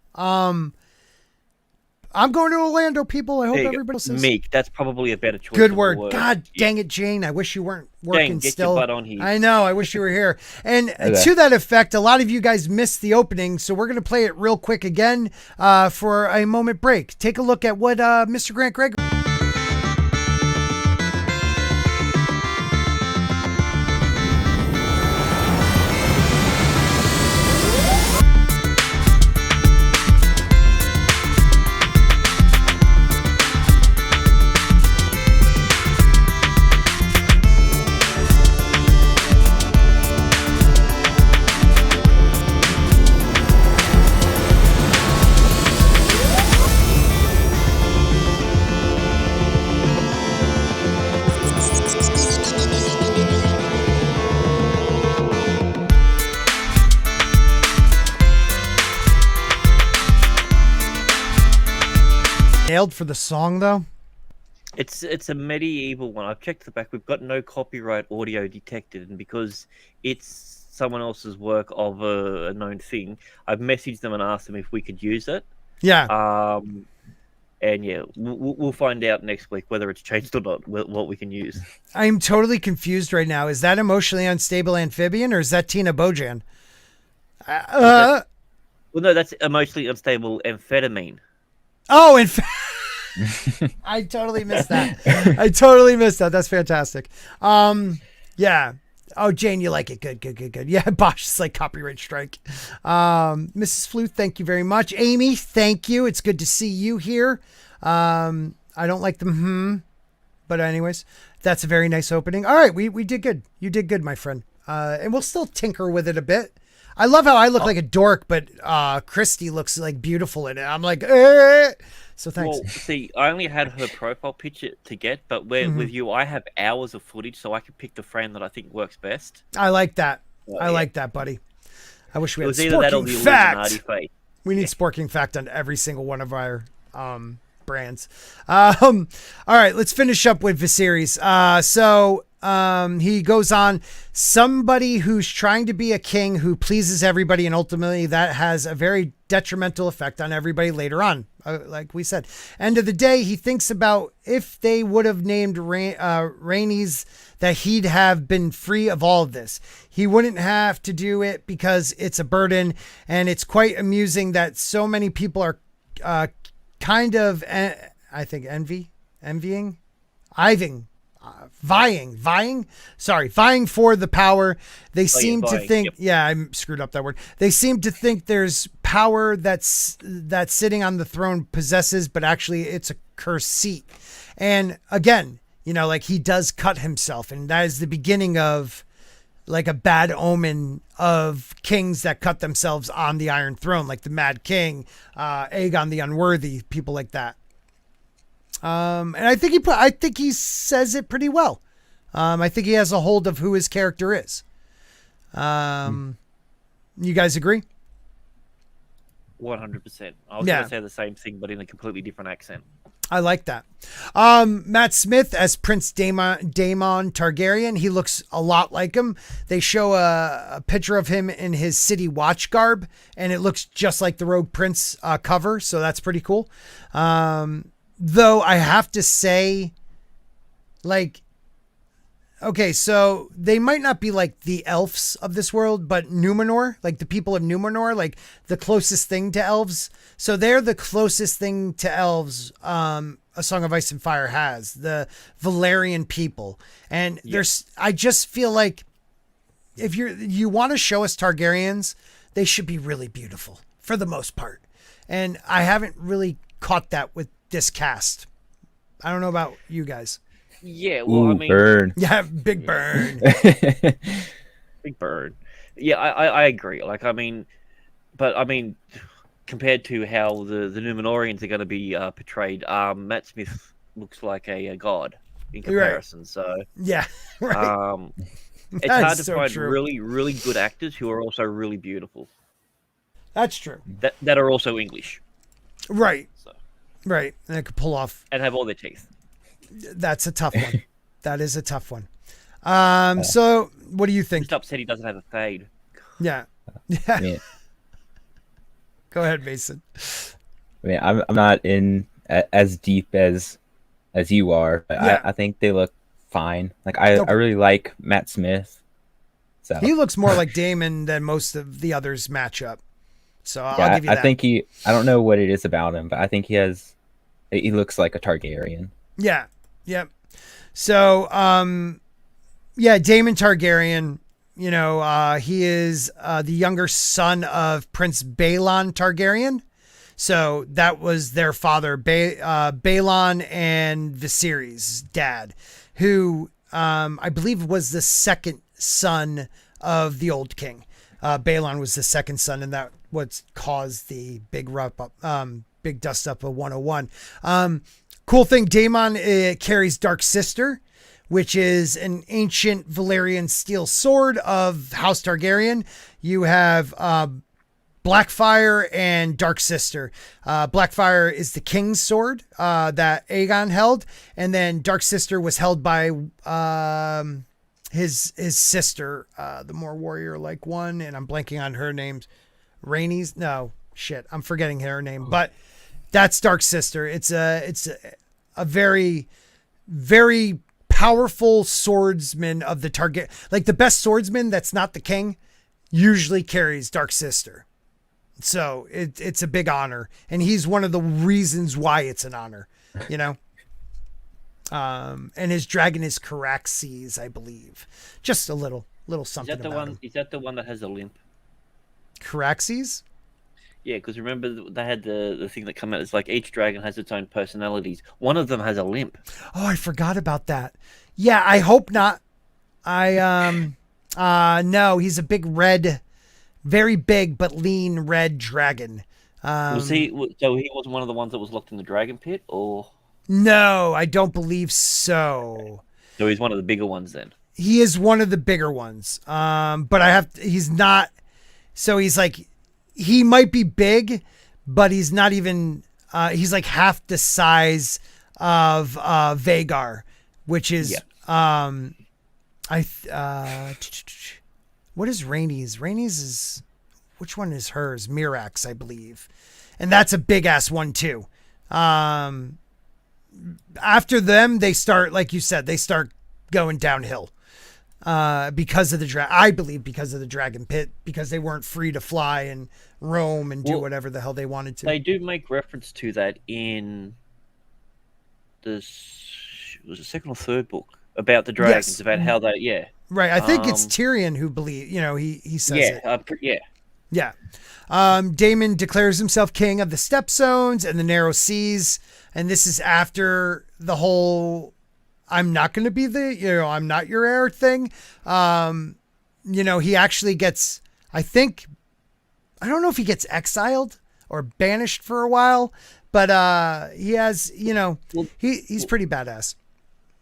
I'm going to Orlando, people. I hope everybody says Meek. That's probably a better choice. Good word. God dang it, Jane. I wish you weren't working get still. Your butt on here. I know. I wish you were here. And to that effect, a lot of you guys missed the opening, so we're going to play it real quick again for a moment break. Take a look at what Mr. Grant Gregg. Nailed for the song though. It's a medieval one. I've checked the back. We've got no copyright audio detected, and because it's someone else's work of a known thing, I've messaged them and asked them if we could use it. Yeah. And yeah, we'll find out next week whether it's changed or not, what we can use. I'm totally confused right now. Is that Emotionally Unstable Amphibian or is that Tina Bojan? Well, no, that's Emotionally Unstable Amphetamine. Oh, I totally missed that. That's fantastic. Yeah. Oh, Jane, you like it. Good. Yeah, Bosch is like copyright strike. Mrs. Flute, thank you very much. Amy, thank you. It's good to see you here. I don't like them, but anyways, that's a very nice opening. All right, we did good. You did good, my friend. And we'll still tinker with it a bit. I love how I look like a dork, but Christie looks like beautiful in it. I'm like, so thanks. Well, see, I only had her profile picture to get, but with you, I have hours of footage, so I can pick the frame that I think works best. I like that. I like that, buddy. I wish we It had was either that or Sporking the Fact. Illuminati face. We need Sporking Fact on every single one of our brands. All right, let's finish up with Viserys. He goes on, somebody who's trying to be a king who pleases everybody, and ultimately that has a very detrimental effect on everybody later on. Like we said, end of the day, he thinks about if they would have named Rhaenys, that he'd have been free of all of this. He wouldn't have to do it because it's a burden, and it's quite amusing that so many people are kind of, I think, vying for the power. They seem to think, I screwed up that word. They seem to think there's power that's sitting on the throne possesses, but actually it's a cursed seat. And again, like he does cut himself, and that is the beginning of like a bad omen of kings that cut themselves on the Iron Throne, like the Mad King, Aegon the Unworthy, people like that. And I think he says it pretty well. I think he has a hold of who his character is. You guys agree? 100%. I was going to say the same thing, but in a completely different accent. I like that. Matt Smith as Prince Daemon Targaryen. He looks a lot like him. They show a picture of him in his City Watch garb, and it looks just like the Rogue Prince cover. So that's pretty cool. Though I have to say, like, okay, so they might not be like the elves of this world, but Numenor, like the people of Numenor, like the closest thing to elves. So they're the closest thing to elves A Song of Ice and Fire has, the Valyrian people. And I just feel like if you want to show us Targaryens, they should be really beautiful for the most part. And I haven't really caught that with this cast. I don't know about you guys. Yeah, well, I mean, burn. Yeah, big burn. Big burn. Yeah, I agree. Like, I mean, compared to how the Numenorians are going to be portrayed, Matt Smith looks like a god in comparison. Right. So yeah, right. It's hard to find really, really good actors who are also really beautiful. That's true. That are also English. Right. So. Right. And I could pull off. And have all their teeth. That's a tough one. That is a tough one. So what do you think? Just upset he doesn't have a fade. Yeah. Yeah. Go ahead, Mason. I mean, I'm not in as deep as you are. But yeah. I think they look fine. Like I really like Matt Smith. So he looks more like Daemon than most of the others match up. So I'll give you that. I think I don't know what it is about him, but I think he looks like a Targaryen. Yeah. Yep. So, Daemon Targaryen, he is the younger son of Prince Baelon Targaryen. So that was their father, Baelon and Viserys' dad, who I believe was the second son of the old king. Baelon was the second son, and that what caused the big big dust up of 101. Cool thing, Daemon carries Dark Sister, which is an ancient Valyrian steel sword of House Targaryen. You have Blackfire and Dark Sister. Blackfire is the king's sword that Aegon held, and then Dark Sister was held by his sister, the more warrior-like one, and I'm blanking on her name. Rhaenys? No, shit, I'm forgetting her name, but that's Dark Sister. It's a very, very powerful swordsman of the target. Like the best swordsman that's not the king usually carries Dark Sister. So it's a big honor, and he's one of the reasons why it's an honor, and his dragon is Caraxes, I believe. Just a little something. Is that the one that has a limp? Caraxes? Yeah, because remember they had the thing that came out. It's like each dragon has its own personalities. One of them has a limp. Oh, I forgot about that. Yeah, I hope not. No, he's a big red, very big but lean red dragon. So he wasn't one of the ones that was locked in the dragon pit, or? No, I don't believe so. So he's one of the bigger ones then. He is one of the bigger ones. But he's not. So he's like, he might be big, but he's not even, he's like half the size of Vhagar, which is, what is Rhaenys? Rhaenys is, which one is hers? Mirax, I believe. And that's a big ass one too. After them, they start, like you said, they start going downhill. Because of the I believe because of the dragon pit, because they weren't free to fly and roam and do whatever the hell they wanted to. They do make reference to that in was the second or third book about the dragons, about how they, right. I think it's Tyrion who believes, he says it. Yeah. Daemon declares himself king of the Step Zones and the Narrow Seas. And this is after the whole, I'm not going to be I'm not your heir thing. He actually gets, I don't know if he gets exiled or banished for a while, but he has, he's pretty badass.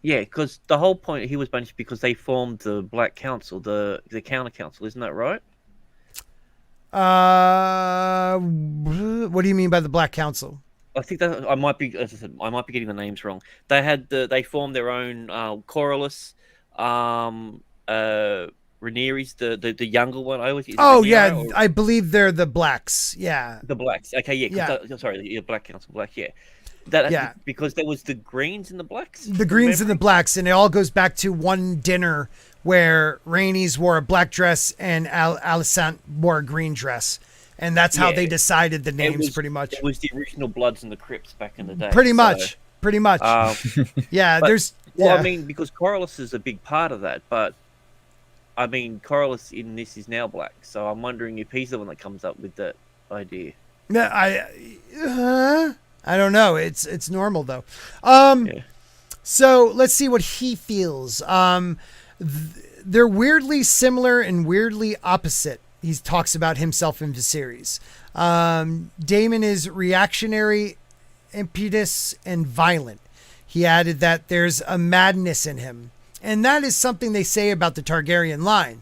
Yeah, because the whole point, he was banished because they formed the Black Council, the Counter Council, isn't that right? What do you mean by the Black Council? I think that I might be getting the names wrong. They formed their own Coryllis, Rhaenyra's, the younger one. I believe they're the Blacks. Yeah, the Blacks. Okay, sorry, the Black Council, Black. Yeah, because there was the Greens and the Blacks. The Greens and the Blacks, and it all goes back to one dinner where Rhaenys wore a black dress and Alicent wore a green dress. And that's how they decided the names, pretty much. It was the original Bloods and the Crips back in the day. Pretty much. Yeah, I mean, because Coryllis is a big part of that, but I mean, Coryllis in this is now black, so I'm wondering if he's the one that comes up with that idea. Yeah, I don't know. It's normal though. So let's see what he feels. They're weirdly similar and weirdly opposite. He talks about himself in Viserys. Daemon is reactionary, impetuous, and violent. He added that there's a madness in him. And that is something they say about the Targaryen line.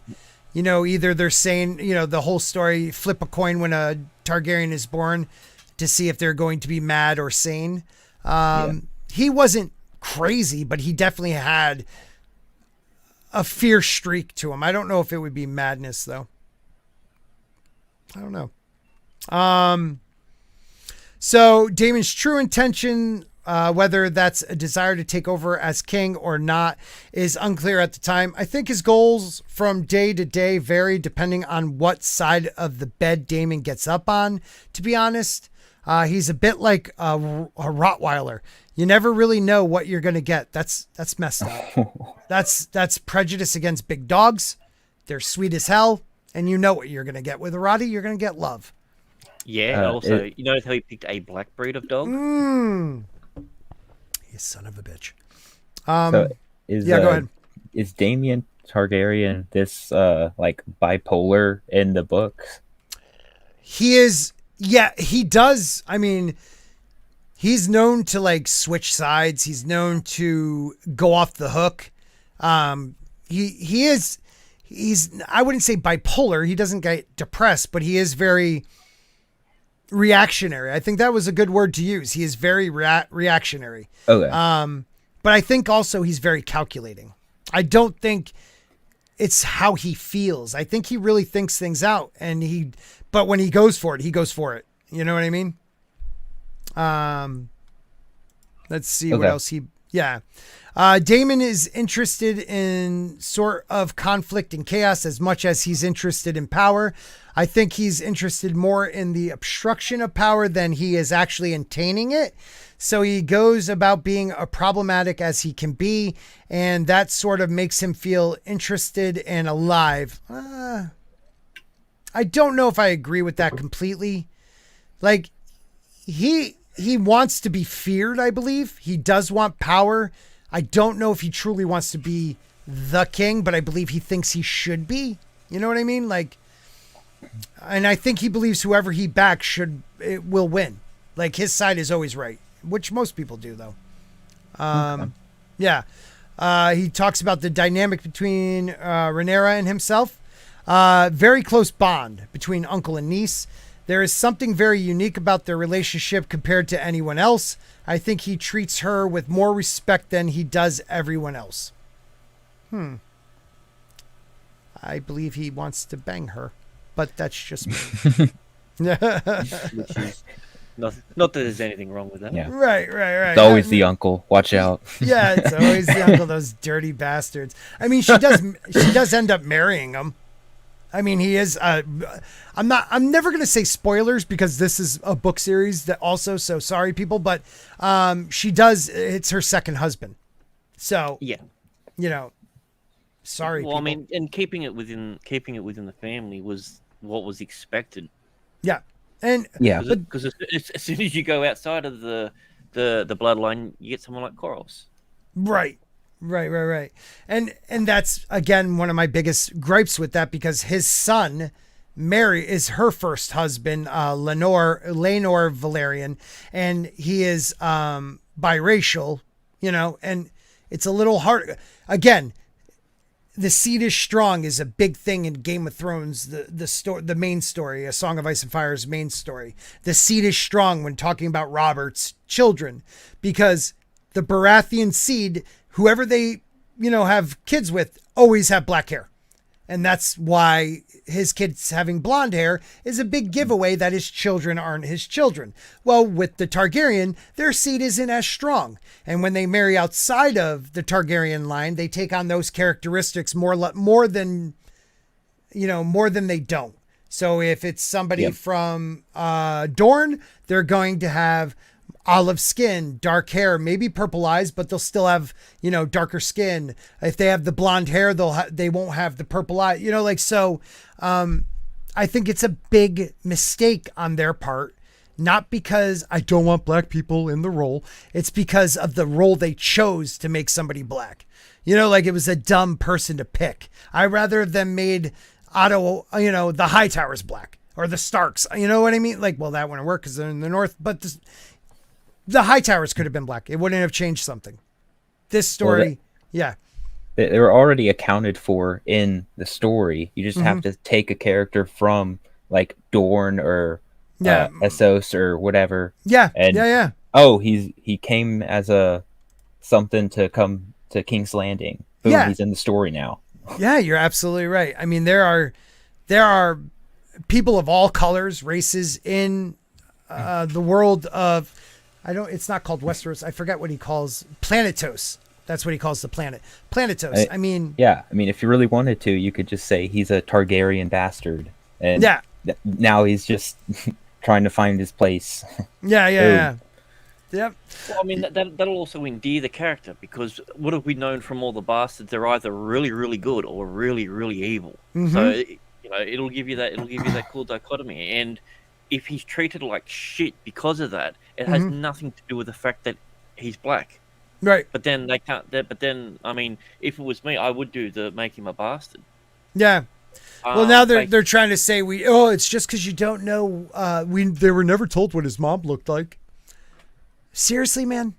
Either they're saying, the whole story, flip a coin when a Targaryen is born to see if they're going to be mad or sane. He wasn't crazy, but he definitely had a fierce streak to him. I don't know if it would be madness, though. I don't know. So Daemon's true intention, whether that's a desire to take over as king or not, is unclear at the time. I think his goals from day to day vary depending on what side of the bed Daemon gets up on, to be honest. He's a bit like a Rottweiler. You never really know what you're going to get. That's messed up. That's prejudice against big dogs. They're sweet as hell. And you know what you're going to get with a Roddy. You're going to get love. Yeah. Also, you notice how he picked a black breed of dog? You son of a bitch. Go ahead. Is Daemon Targaryen this bipolar in the books? He is. Yeah, he does. I mean, he's known to switch sides. He's known to go off the hook. He is. I wouldn't say bipolar. He doesn't get depressed, but he is very reactionary. I think that was a good word to use. He is very reactionary. Okay. But I think also he's very calculating. I don't think it's how he feels. I think he really thinks things out, but when he goes for it, he goes for it. You know what I mean? Let's see what else Daemon is interested in sort of conflict and chaos as much as he's interested in power. I think he's interested more in the obstruction of power than he is actually attaining it. So he goes about being as problematic as he can be, and that sort of makes him feel interested and alive. I don't know if I agree with that completely. He wants to be feared, I believe. He does want power. I don't know if he truly wants to be the king, but I believe he thinks he should be. You know what I mean? And I think he believes whoever he backs will win. His side is always right, which most people do, though. Yeah. He talks about the dynamic between Rhaenyra and himself. Very close bond between uncle and niece. There is something very unique about their relationship compared to anyone else. I think he treats her with more respect than he does everyone else. I believe he wants to bang her, but that's just me. Which is not that there's anything wrong with that. Yeah. Right. It's always the uncle. Watch out. Yeah, it's always the uncle, those dirty bastards. I mean, she does end up marrying him. I mean, he is, I'm never going to say spoilers because this is a book series that also, so sorry people, but, it's her second husband. So, Yeah. you know, sorry. Well, people. I mean, and keeping it within the family was what was expected. Yeah. And Yeah. Because as soon as you go outside of the bloodline, you get someone like Corumm. Right. And that's, again, one of my biggest gripes with that, because his son, Mary, is her first husband, Lenore Valerian, and he is biracial, you know, and it's a little hard. Again, the seed is strong is a big thing in Game of Thrones, the main story, A Song of Ice and Fire's main story. The seed is strong when talking about Robert's children, because the Baratheon seed, whoever they, you know, have kids with, always have black hair. And that's why his kids having blonde hair is a big giveaway that his children aren't his children. Well, with the Targaryen, their seed isn't as strong. And when they marry outside of the Targaryen line, they take on those characteristics more than they don't. So if it's somebody from Dorne, they're going to have olive skin, dark hair, maybe purple eyes, but they'll still have, you know, darker skin. If they have the blonde hair, they won't have the purple eye, you know, like, so, I think it's a big mistake on their part, not because I don't want black people in the role. It's because of the role they chose to make somebody black, you know, like it was a dumb person to pick. I rather them made Otto, you know, the Hightowers black, or the Starks, you know what I mean? Like, well, that wouldn't work because they're in the North, but the Hightowers could have been black. It wouldn't have changed something. This story, they were already accounted for in the story. You just have to take a character from like Dorne or Essos or whatever. Oh, he came as a something to come to King's Landing. Boom, he's in the story now. Yeah, you're absolutely right. I mean, there are people of all colors, races in the world of. It's not called Westeros. I forget what he calls Planetos. That's what he calls the planet. Planetos. I mean, if you really wanted to, you could just say he's a Targaryen bastard. And now he's just trying to find his place. Yeah. Well, I mean, that'll also endear the character, because what have we known from all the bastards? They're either really, really good or really, really evil. So, you know, it'll give you that cool dichotomy. And if he's treated like shit because of that, it has nothing to do with the fact that he's black. Right. But then they can't. But then, I mean, if it was me, I would do the make him a bastard. Yeah. Well, now they're trying to say it's just because you don't know. They were never told what his mom looked like. Seriously, man.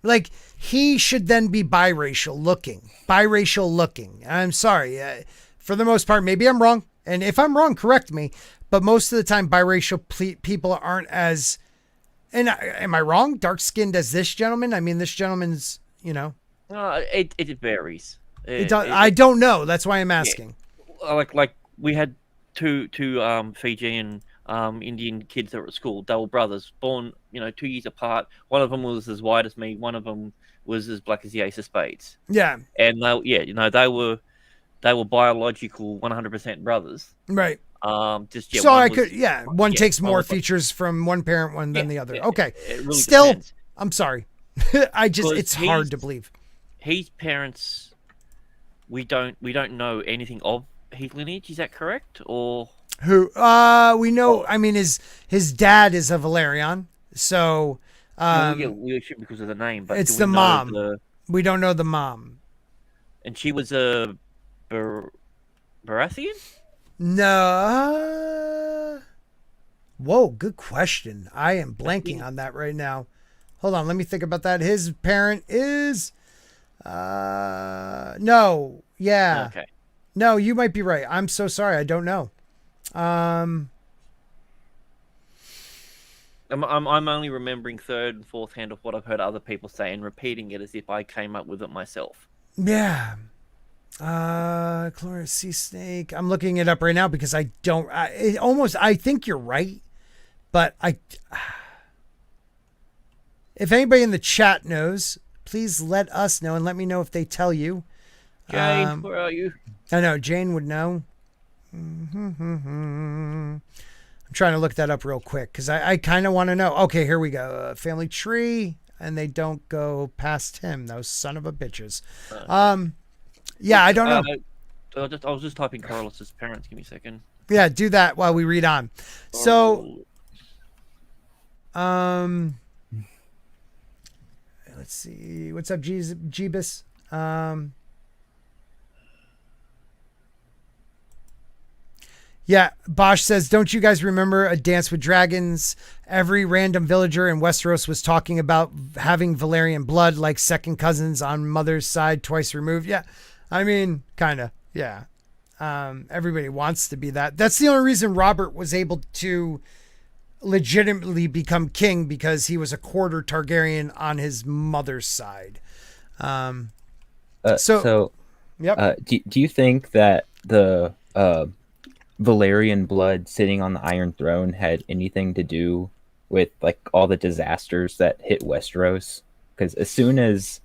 Like, he should then be biracial looking. I'm sorry. For the most part, maybe I'm wrong. And if I'm wrong, correct me. But most of the time, biracial people aren't as... And am I wrong? Dark-skinned as this gentleman? I mean, this gentleman's, you know... It varies. I don't know. That's why I'm asking. Yeah. Like we had two Fijian Indian kids that were at school. They were brothers, born 2 years apart. One of them was as white as me. One of them was as black as the Ace of Spades. Yeah. And they were biological 100% brothers. Right. So I could, one takes more features from one parent than the other. Yeah, okay. It really Still, depends. I'm sorry. It's hard to believe. His parents, we don't know anything of his lineage. Is that correct? Or who? We know. I mean, his dad is a Valerian, so we should because of the name. But it's the mom. We don't know the mom. And she was a Baratheon? No. Whoa, good question. I am blanking on that right now. Hold on, let me think about that. His parent is no. Yeah. Okay. No, you might be right. I'm so sorry. I don't know. I'm only remembering third and fourth hand of what I've heard other people say and repeating it as if I came up with it myself. Yeah. Chloris sea snake. I'm looking it up right now because I don't. I think you're right, but if anybody in the chat knows, please let us know and let me know if they tell you. Jane, where are you? I know Jane would know. I'm trying to look that up real quick because I kind of want to know. Okay, here we go. Family tree, and they don't go past him. Those son of a bitches. Yeah, I don't know. I was just typing Carlos's parents. Give me a second. Yeah, do that while we read on. So, let's see. What's up, Jeebus? Yeah, Bosch says, don't you guys remember A Dance with Dragons? Every random villager in Westeros was talking about having Valyrian blood, like second cousins on mother's side, twice removed. Yeah, I mean, kind of, yeah. Everybody wants to be that. That's the only reason Robert was able to legitimately become king, because he was a quarter Targaryen on his mother's side. Yep. Do you think that the Valyrian blood sitting on the Iron Throne had anything to do with like all the disasters that hit Westeros? Because as soon as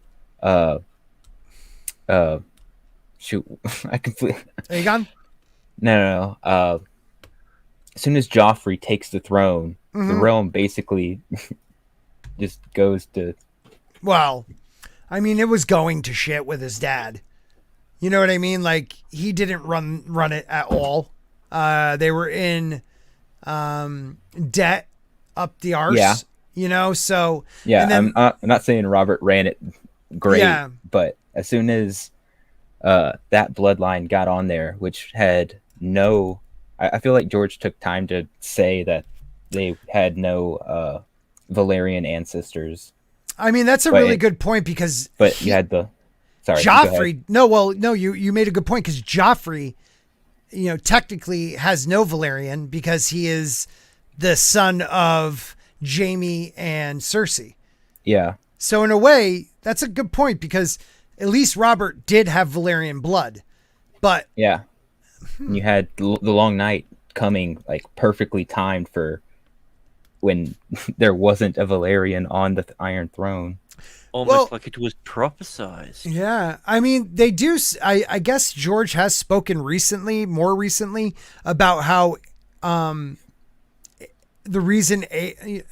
shoot, I completely Aegon? No. As soon as Joffrey takes the throne, the realm basically just goes to. Well, I mean, it was going to shit with his dad. You know what I mean? Like, he didn't run it at all. They were in debt up the arse. Yeah. You know, so yeah. And then, I'm not saying Robert ran it great, Yeah. but as soon as that bloodline got on there, which had no, I feel like George took time to say that they had no Valyrian ancestors. I mean, that's a really good point, because you had the Joffrey. No, you made a good point, because Joffrey, you know, technically has no Valyrian, because he is the son of Jaime and Cersei. Yeah. So in a way, that's a good point, because at least Robert did have Valyrian blood. But yeah, you had the Long Night coming like perfectly timed for when there wasn't a Valyrian on the Iron Throne. Almost like it was prophesized. Yeah. I mean, they do. I guess George has spoken more recently, about how the reason,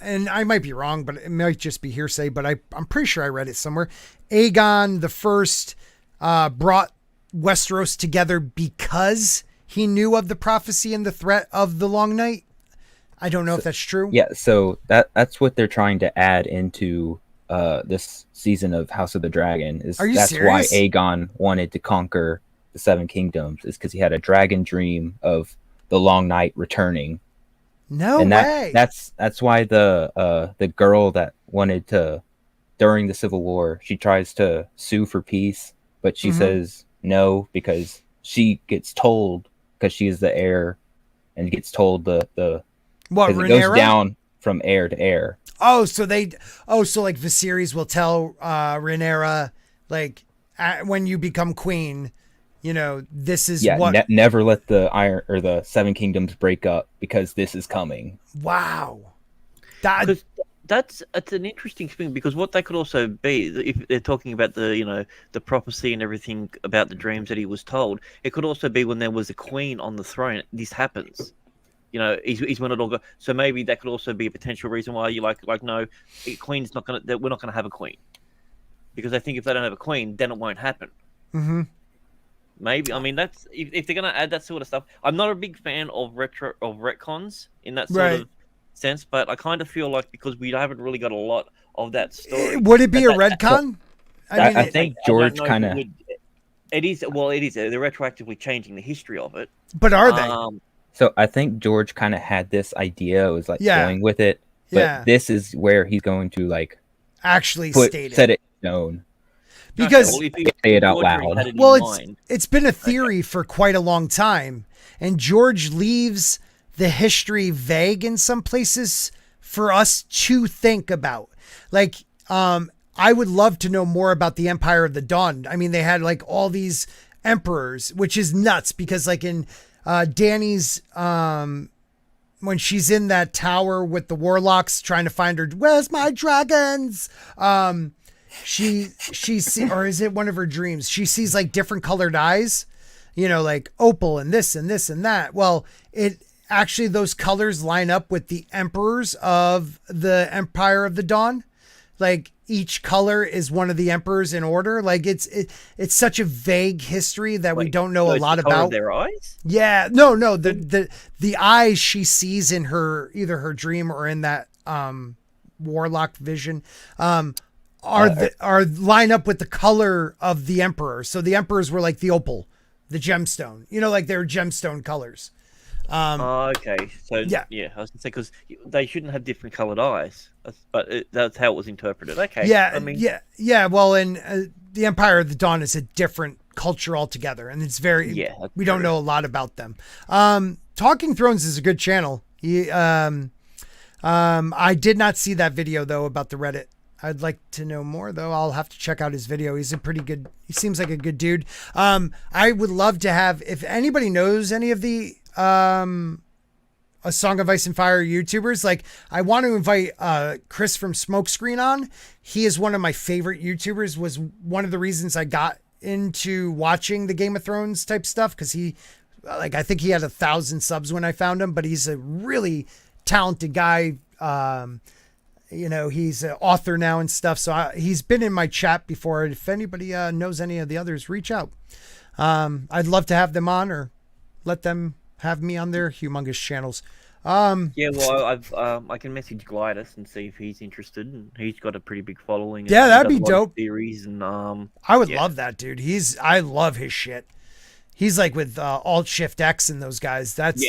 and I might be wrong, but it might just be hearsay, but I'm pretty sure I read it somewhere. Aegon the First brought Westeros together because he knew of the prophecy and the threat of the Long Night. I don't know if that's true. Yeah, so that's what they're trying to add into this season of House of the Dragon. Are you that's serious? Why Aegon wanted to conquer the Seven Kingdoms, is because he had a dragon dream of the Long Night returning. No way. That's why the girl that wanted to, during the Civil War, she tries to sue for peace, but she says no, because she gets told, because she is the heir, and gets told the what, it goes down from heir to heir. So like Viserys will tell Rhaenyra, like, when you become queen, you know, this is what. Never let the Seven Kingdoms break up, because this is coming. Wow. That's an interesting thing, because what that could also be, if they're talking about the prophecy and everything about the dreams that he was told, it could also be when there was a queen on the throne, this happens. You know, he's when it all go. So maybe that could also be a potential reason why you like no, queen's not gonna. We're not gonna have a queen, because I think if they don't have a queen, then it won't happen. Maybe, I mean, that's if they're gonna add that sort of stuff. I'm not a big fan of retcons in that sort of sense, but I kind of feel like, because we haven't really got a lot of that story. Would it be a retcon? I think George kind of. It is. Well, it is. They're retroactively changing the history of it. But are they? So I think George kind of had this idea. It was like going with it. But this is where he's going to like actually set it down. Because well, if you say it out Audrey loud. had it in well, mind, it's been a theory for quite a long time, and George leaves the history vague in some places for us to think about. Like, I would love to know more about the Empire of the Dawn. I mean, they had like all these emperors, which is nuts because like in Dany's, when she's in that tower with the warlocks trying to find her, where's my dragons? She or is it one of her dreams? She sees like different colored eyes, you know, like opal and this and this and that. Well, it actually, those colors line up with the emperors of the Empire of the Dawn. Like each color is one of the emperors in order. Like it's such a vague history that we don't know a lot about. Their eyes? Yeah, no, the eyes she sees in her, either her dream or in that warlock vision, are line up with the color of the emperor. So the emperors were like the opal, the gemstone. You know, like they're gemstone colors. Okay. So yeah, I was gonna say because they shouldn't have different colored eyes, but that's how it was interpreted. Okay. Yeah. I mean, yeah. Well, and the Empire of the Dawn is a different culture altogether, and it's very we don't know a lot about them. Talking Thrones is a good channel. I did not see that video though about the Reddit. I'd like to know more though. I'll have to check out his video. He's a pretty good, he seems like a good dude. I would love to have, if anybody knows any of the A Song of Ice and Fire YouTubers, like I want to invite Chris from Smokescreen on. He is one of my favorite YouTubers, was one of the reasons I got into watching the Game of Thrones type stuff, because he, like, I think he had 1,000 subs when I found him, but he's a really talented guy. You know, he's an author now and stuff. So he's been in my chat before. If anybody knows any of the others, reach out. I'd love to have them on, or let them have me on their humongous channels. Yeah, well, I can message Glidus and see if he's interested. And he's got a pretty big following. Yeah, that'd be dope. Theories and I would love that, dude. I love his shit. He's like with Alt Shift X and those guys. That's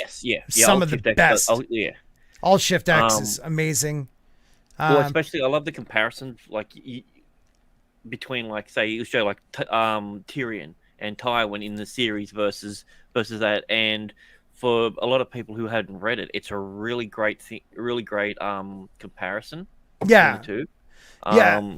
some of the best. Alt Shift X is amazing. Well, especially I love the comparison, like between, like, say you show like Tyrion and Tywin in the series versus that, and for a lot of people who hadn't read it, it's a really great thing, really great comparison. Yeah. Between the two. Yeah.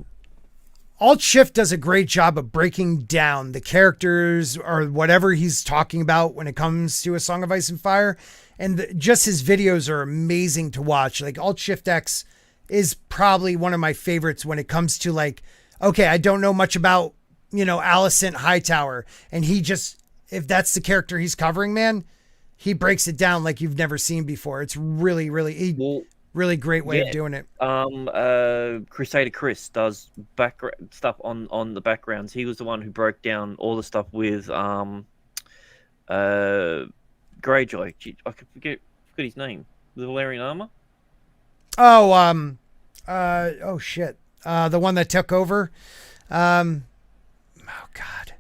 Alt Shift does a great job of breaking down the characters or whatever he's talking about when it comes to A Song of Ice and Fire, and just his videos are amazing to watch. Like Alt Shift X is probably one of my favorites when it comes to, like, okay, I don't know much about, you know, Alicent Hightower, and he just, if that's the character he's covering, man, he breaks it down like you've never seen before. It's really, really, really great way of doing it. Crusader Chris does background stuff on the backgrounds. He was the one who broke down all the stuff with Greyjoy. I could forget his name. The Valerian armor. Oh shit. The one that took over. Oh God.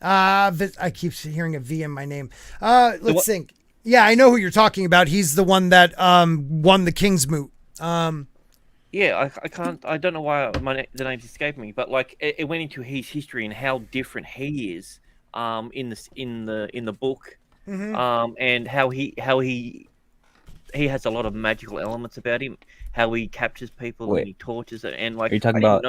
I keep hearing a V in my name. Let's think. Yeah, I know who you're talking about. He's the one that won the King's Moot. Yeah, I don't know why the name's escaping me, but like it went into his history and how different he is in the book. Mm-hmm. And how he has a lot of magical elements about him. How he captures people and he tortures it. And like, are you talking about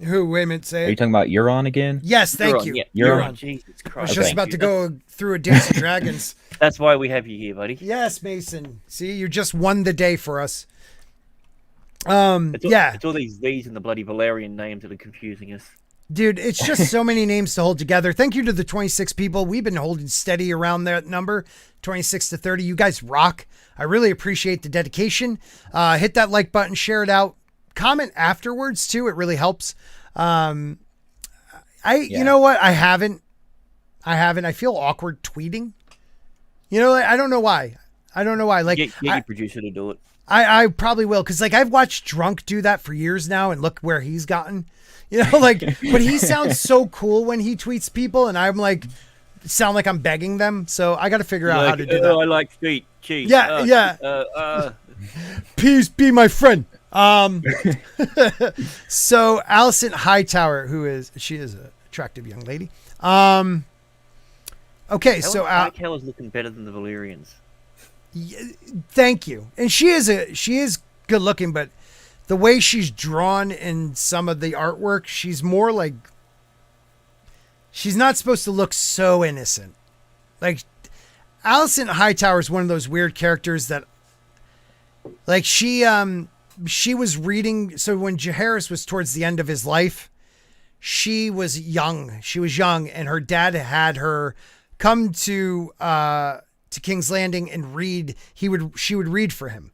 who? Wait a minute, say it. Are you talking about Euron again? Yes, thank you. Yeah, Euron. Jesus Christ! I was just about to go through a Dance of Dragons. That's why we have you here, buddy. Yes, Mason. See, you just won the day for us. It's all these V's and the bloody Valerian names that are confusing us. Dude, it's just so many names to hold together. Thank you to the 26 people. We've been holding steady around that number, 26 to 30. You guys rock. I really appreciate the dedication. Hit that like button, share it out. Comment afterwards too. It really helps. You know what? I haven't. I feel awkward tweeting. You know, I don't know why. Like, get your producer to do it. I probably will, because like I've watched Drunk do that for years now, and look where he's gotten. You know, like, but he sounds so cool when he tweets people, and I'm like, sound like I'm begging them. So I got to figure out how to do that. I like cheese. Yeah. Peace be my friend. So Alicent Hightower, she is an attractive young lady. Okay, so Hightower is looking better than the Valyrians. Thank you. And she is good looking, but the way she's drawn in some of the artwork, she's more like, she's not supposed to look so innocent. Like, Alicent Hightower is one of those weird characters that, like, she was reading. So when Jaehaerys was towards the end of his life, she was young, and her dad had her come to King's Landing and read. She would read for him.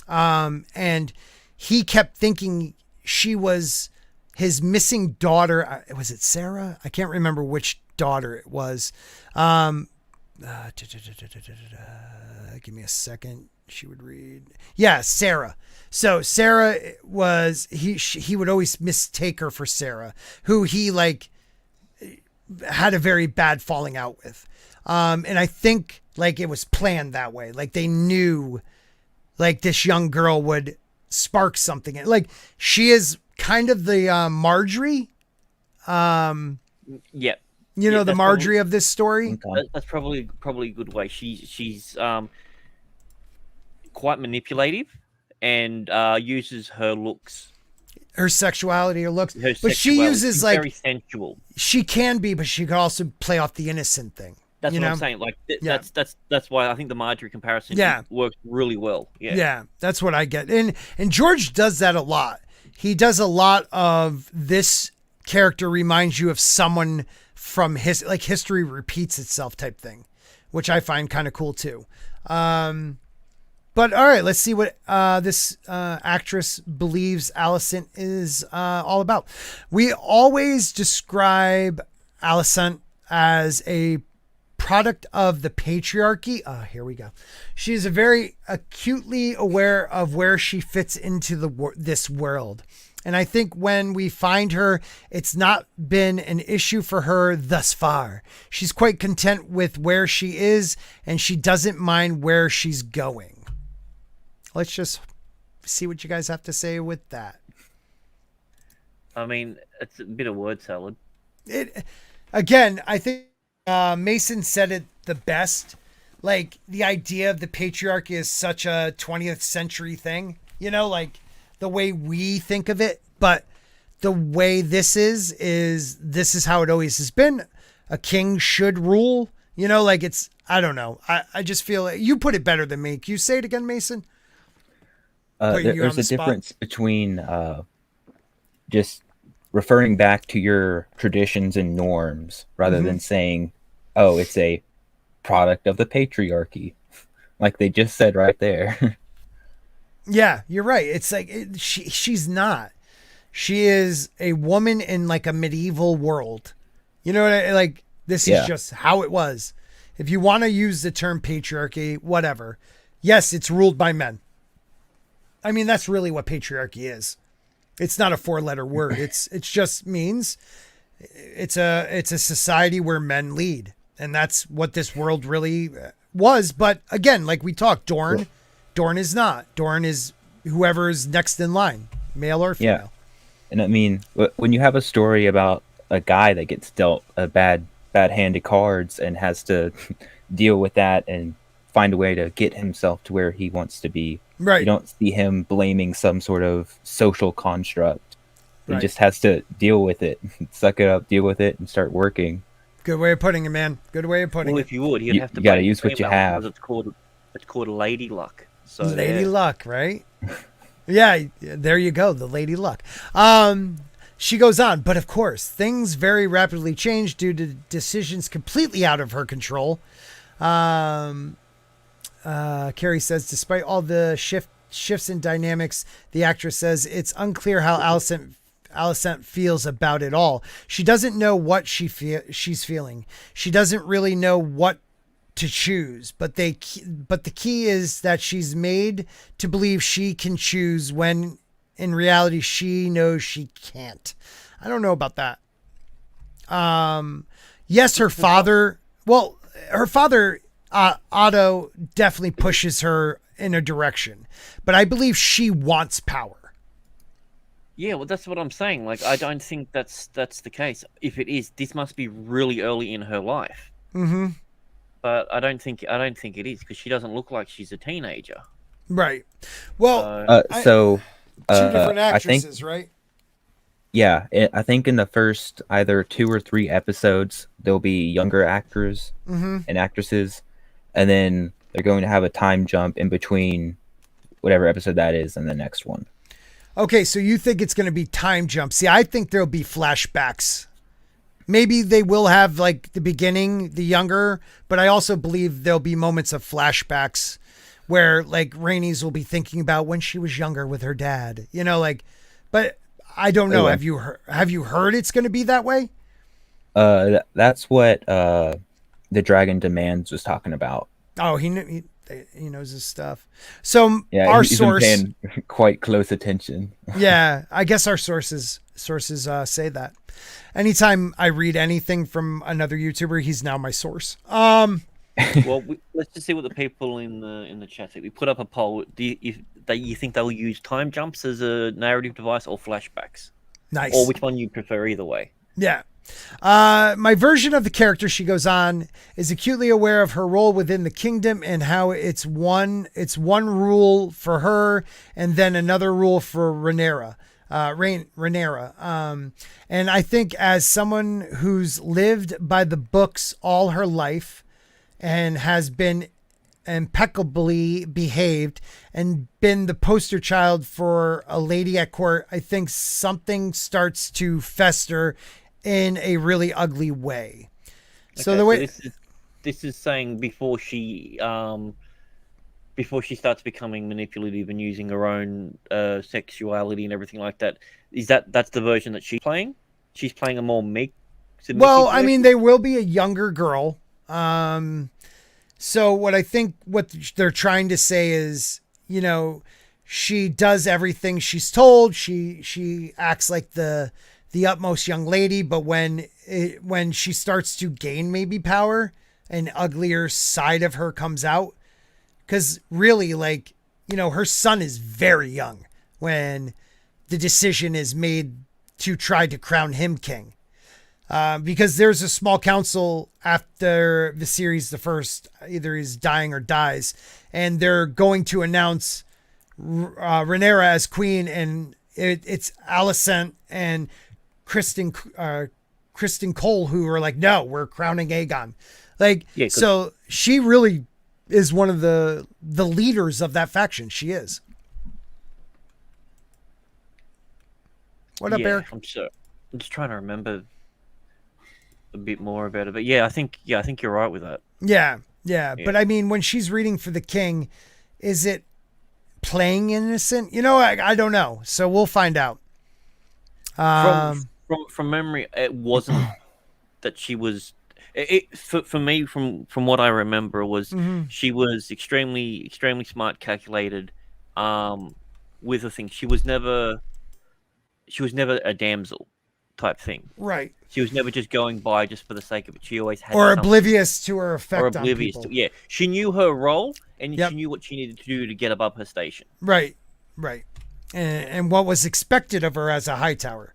And he kept thinking she was his missing daughter. Was it Sarah? I can't remember which daughter it was. Give me a second. She would read. Yeah, Sarah. So Sarah was, he would always mistake her for Sarah, who he like had a very bad falling out with. And I think like it was planned that way. Like they knew like this young girl would spark something. Like she is kind of the Marjorie. Yeah. You know, the Marjorie of this story. That's probably a good way. She's quite manipulative and uses her looks, her sexuality, her looks. But she uses she's like very sensual. She can be, but she could also play off the innocent thing. That's what I'm saying. Like that's why I think the Marjorie comparison works really well. Yeah, that's what I get. And George does that a lot. He does a lot of this character reminds you of someone from his, like history repeats itself type thing, which I find kind of cool too. But all right, let's see what this actress believes Alicent is all about. We always describe Alicent as a product of the patriarchy. Here we go. She is very acutely aware of where she fits into this world. And I think when we find her, it's not been an issue for her thus far. She's quite content with where she is, and she doesn't mind where she's going. Let's just see what you guys have to say with that. I mean, it's a bit of word salad. Again, I think Mason said it the best. Like, the idea of the patriarchy is such a 20th century thing. You know, like, the way we think of it, but the way this is how it always has been. A king should rule, you know, like it's, I don't know. I just feel like you put it better than me. Can you say it again, Mason? There's a difference between just referring back to your traditions and norms rather than saying, oh, it's a product of the patriarchy. Like they just said right there. Yeah, you're right. It's like she's not. She is a woman in like a medieval world. You know what like this is just how it was. If you want to use the term patriarchy, whatever. Yes, it's ruled by men. I mean, that's really what patriarchy is. It's not a 4-letter word. It's just means it's a society where men lead. And that's what this world really was. But again, like we talked, Dorne is not. Dorne is whoever is next in line, male or female. Yeah. And I mean, when you have a story about a guy that gets dealt a bad hand of cards and has to deal with that and find a way to get himself to where he wants to be, right? You don't see him blaming some sort of social construct. He just has to deal with it, suck it up, deal with it, and start working. Good way of putting it, man. Good way of putting it. Well, if you would, he'd have to. You got to use what you have. It's called lady luck. So, lady luck, right? Yeah, there you go. The lady luck. She goes on, but of course, things very rapidly change due to decisions completely out of her control. Carrie says, despite all the shifts in dynamics, the actress says it's unclear how Alicent feels about it all. She doesn't know what she's feeling. She doesn't really know what to choose, but the key is that she's made to believe she can choose when in reality she knows she can't. I don't know about that. Yes, her father Otto definitely pushes her in a direction, but I believe she wants power. Yeah, well, that's what I'm saying. Like, I don't think that's the case. If it is, this must be really early in her life. Mm-hmm. But I don't think it is, because she doesn't look like she's a teenager. Right. Well, two different actresses, actresses, right? Yeah, I think in the first either 2 or 3 episodes, there'll be younger actors and actresses, and then they're going to have a time jump in between whatever episode that is and the next one. Okay, so you think it's going to be time jump. See, I think there'll be flashbacks. Maybe they will have like the beginning, the younger, but I also believe there'll be moments of flashbacks where like Rhaenys will be thinking about when she was younger with her dad, you know, like, but I don't know. Yeah. Have you heard it's going to be that way? That's what the Dragon Demands was talking about. Oh, he knows his stuff. So Yeah, our he's source, been paying quite close attention. yeah, I guess our sources say that. Anytime I read anything from another YouTuber, he's now my source. Well, let's just see what the people in the chat say. We put up a poll. Do you think they'll use time jumps as a narrative device or flashbacks? Nice. Or which one you prefer? Either way. Yeah. My version of the character, she goes on, is acutely aware of her role within the kingdom and how it's one rule for her and then another rule for Rhaenyra. And I think as someone who's lived by the books all her life and has been impeccably behaved and been the poster child for a lady at court, I think something starts to fester in a really ugly way. Okay, so the way this is saying before she starts becoming manipulative and using her own sexuality and everything like that, that's the version that she's playing? She's playing a more meek. Well, I mean, they will be a younger girl. So what I think what they're trying to say is, you know, she does everything she's told. She acts like the utmost young lady, but when she starts to gain maybe power, an uglier side of her comes out. Because really, like, you know, her son is very young when the decision is made to try to crown him king. Because there's a small council after the series, the first, either he's dying or dies, and they're going to announce Rhaenyra as queen, and it's Alicent and Kristen Cole who are like, no, we're crowning Aegon. Like, yeah, so she really is one of the leaders of that faction. She is. What up, Eric? I'm just trying to remember a bit more about it, but I think you're right with that. Yeah. But I mean, when she's reading for the king, is it playing innocent? You know, I don't know. So we'll find out. From memory, it wasn't that she was. For me, from what I remember, was she was extremely smart, calculated. With a thing, she was never a damsel type thing. Right. She was never just going by just for the sake of it. She always had oblivious to her effect. Or oblivious on people. She knew her role and she knew what she needed to do to get above her station. Right. And what was expected of her as a Hightower.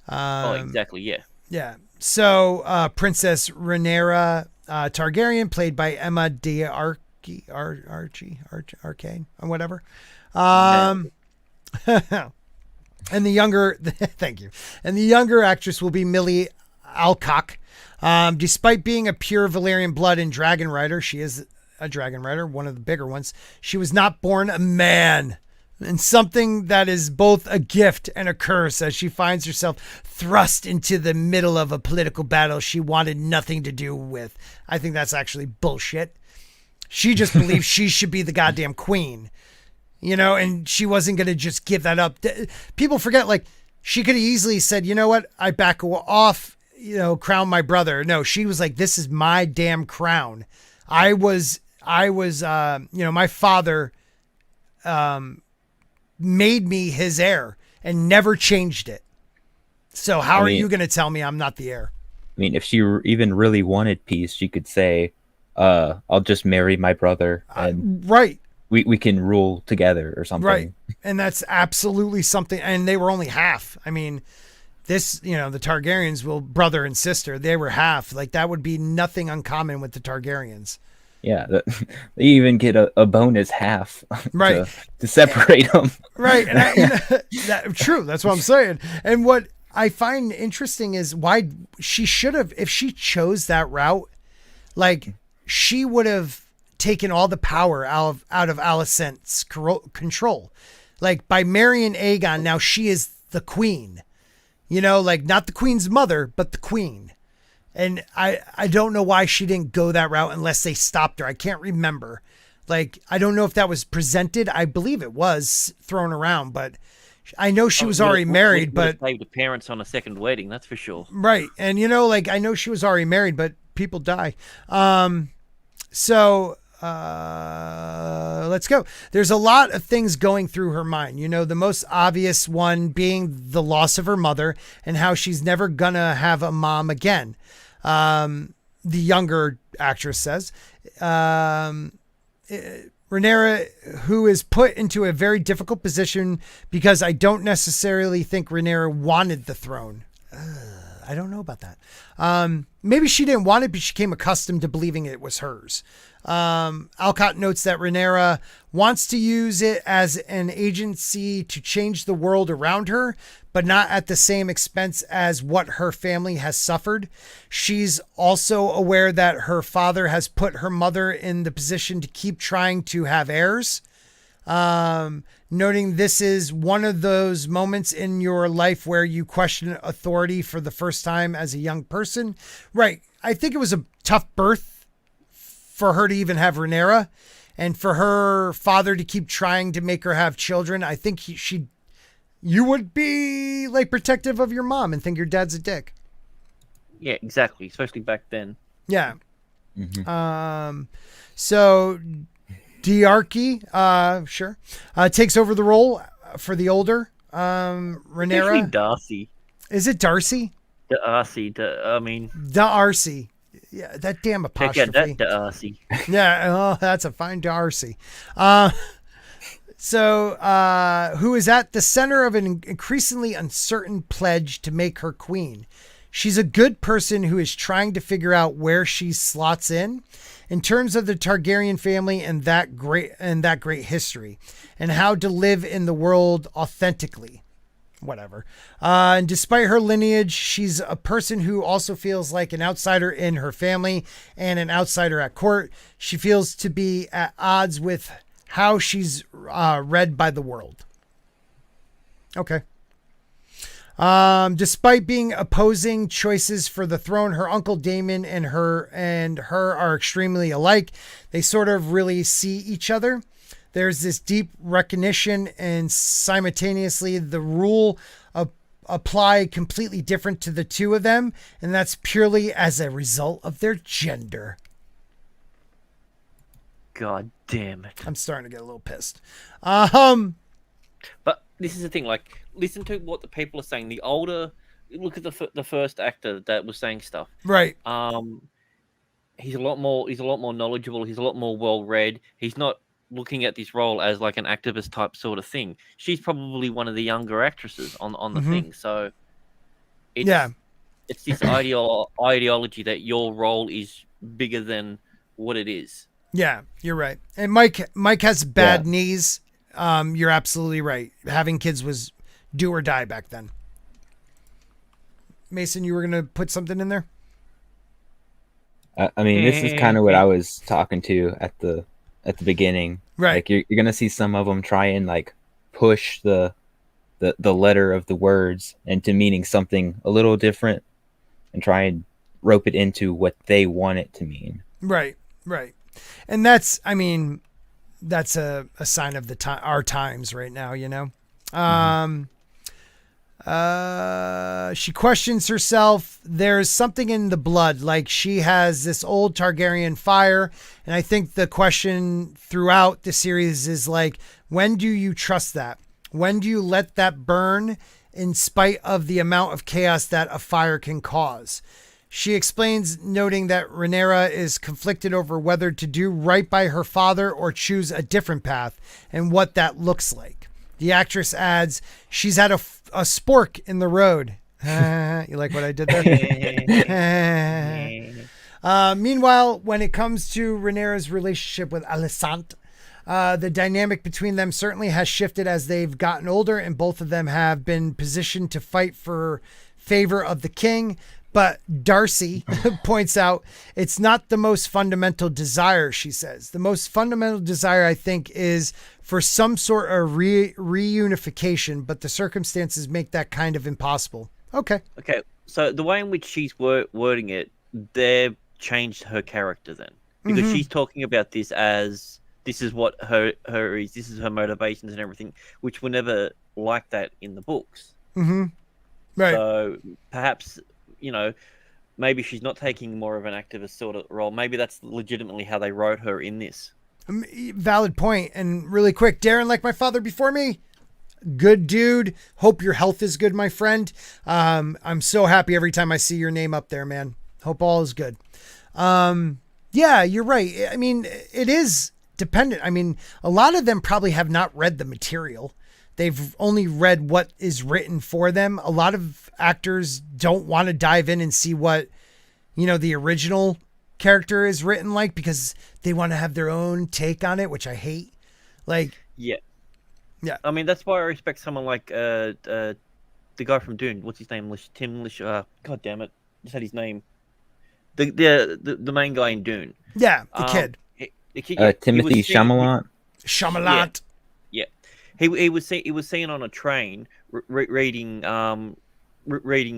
Exactly. Yeah. Yeah. So, Princess Rhaenyra Targaryen, played by Emma D'Arcy, Arcane, or whatever. And the younger, thank you. And the younger actress will be Millie Alcock. Despite being a pure Valyrian blood and dragon rider, she is a dragon rider, one of the bigger ones. She was not born a man. And something that is both a gift and a curse as she finds herself thrust into the middle of a political battle she wanted nothing to do with. I think that's actually bullshit. She just believes she should be the goddamn queen, you know, and she wasn't going to just give that up. People forget, like, she could have easily said, you know what, I back off, you know, crown my brother. No, she was like, this is my damn crown. I was, you know, my father, made me his heir and never changed it. So how are you going to tell me I'm not the heir? I mean, if she even really wanted peace, she could say, I'll just marry my brother and right. we can rule together or something. Right. And that's absolutely something. And they were only half. I mean, this, the Targaryens will brother and sister. They were half. Like, that would be nothing uncommon with the Targaryens. Yeah, they even get a bonus half, right, to separate them. Right, and true. That's what I'm saying. And what I find interesting is why she should have, if she chose that route, like, she would have taken all the power out of Alicent's control. Like, by marrying Aegon, now she is the queen. Like, not the queen's mother, but the queen. And I don't know why she didn't go that route unless they stopped her. I can't remember. Like, I don't know if that was presented. I believe it was thrown around, but I know she was already married. But saved the parents on a second wedding, that's for sure. Right. And, like, I know she was already married, but people die. So let's go. There's a lot of things going through her mind. The most obvious one being the loss of her mother and how she's never gonna have a mom again. The younger actress says, Rhaenyra, who is put into a very difficult position because I don't necessarily think Rhaenyra wanted the throne. I don't know about that. Maybe she didn't want it, but she became accustomed to believing it was hers. Alcott notes that Rhaenyra wants to use it as an agency to change the world around her, but not at the same expense as what her family has suffered. She's also aware that her father has put her mother in the position to keep trying to have heirs. Noting this is one of those moments in your life where you question authority for the first time as a young person. Right. I think it was a tough birth for her to even have Rhaenyra, and for her father to keep trying to make her have children. I think you would be like protective of your mom and think your dad's a dick. Yeah, exactly. Especially back then. Yeah. Mm-hmm. So Diarchy, sure, takes over the role for the older Rhaenyra. Actually, Darcy. Is it Darcy? Darcy. Darcy. Yeah, that damn apostrophe. Check out that Darcy. Yeah, that's a fine Darcy. So, who is at the center of an increasingly uncertain pledge to make her queen. She's a good person who is trying to figure out where she slots in terms of the Targaryen family and that great history, and how to live in the world authentically. Whatever. And despite her lineage, she's a person who also feels like an outsider in her family and an outsider at court. She feels to be at odds with how she's read by the world. Okay. Despite being opposing choices for the throne, her uncle Daemon and her are extremely alike. They sort of really see each other. There's this deep recognition, and simultaneously the rule apply completely different to the two of them, and that's purely as a result of their gender. God damn it. I'm starting to get a little pissed. But this is the thing, like, listen to what the people are saying. The older, look at the first actor that was saying stuff. Right. He's a lot more knowledgeable. He's a lot more well-read. He's not looking at this role as like an activist type sort of thing. She's probably one of the younger actresses on the thing. So it's this ideology that your role is bigger than what it is. Yeah, you're right. And Mike has bad knees. You're absolutely right. Having kids was do or die back then. Mason, you were going to put something in there? I mean, this is kind of what I was talking to at the beginning. Right. Like you're going to see some of them try and like push the letter of the words into meaning something a little different and try and rope it into what they want it to mean. Right. And that's a sign of our times right now, you know? She questions herself. There's something in the blood, like she has this old Targaryen fire. And I think the question throughout the series is like, when do you trust that? When do you let that burn in spite of the amount of chaos that a fire can cause? She explains, noting that Rhaenyra is conflicted over whether to do right by her father or choose a different path and what that looks like. The actress adds, she's had a spork in the road. You like what I did there? Meanwhile, when it comes to Rhaenyra's relationship with Alicent, the dynamic between them certainly has shifted as they've gotten older, and both of them have been positioned to fight for favor of the king. But Darcy points out it's not the most fundamental desire, she says. The most fundamental desire, I think, is for some sort of reunification, but the circumstances make that kind of impossible. Okay. So the way in which she's wording it, they've changed her character then. Because she's talking about this as this is what her is, this is her motivations and everything, which were never like that in the books. Mm-hmm. Right. So perhaps, maybe she's not taking more of an activist sort of role. Maybe that's legitimately how they wrote her in this. Valid point. And really quick, Darren, like my father before me, good dude. Hope your health is good, my friend. I'm so happy every time I see your name up there, man. Hope all is good. Yeah, you're right. I mean, it is dependent. I mean, a lot of them probably have not read the material. They've only read what is written for them. A lot of actors don't want to dive in and see what, the original character is written like, because they want to have their own take on it, which I hate. Yeah. Yeah. I mean, that's why I respect someone like the guy from Dune. What's his name? Tim Lish. God damn it! Just had his name. The main guy in Dune. Yeah, the kid. The kid. Timothy Chalamet. Chalamet. Yeah. He was seen on a train reading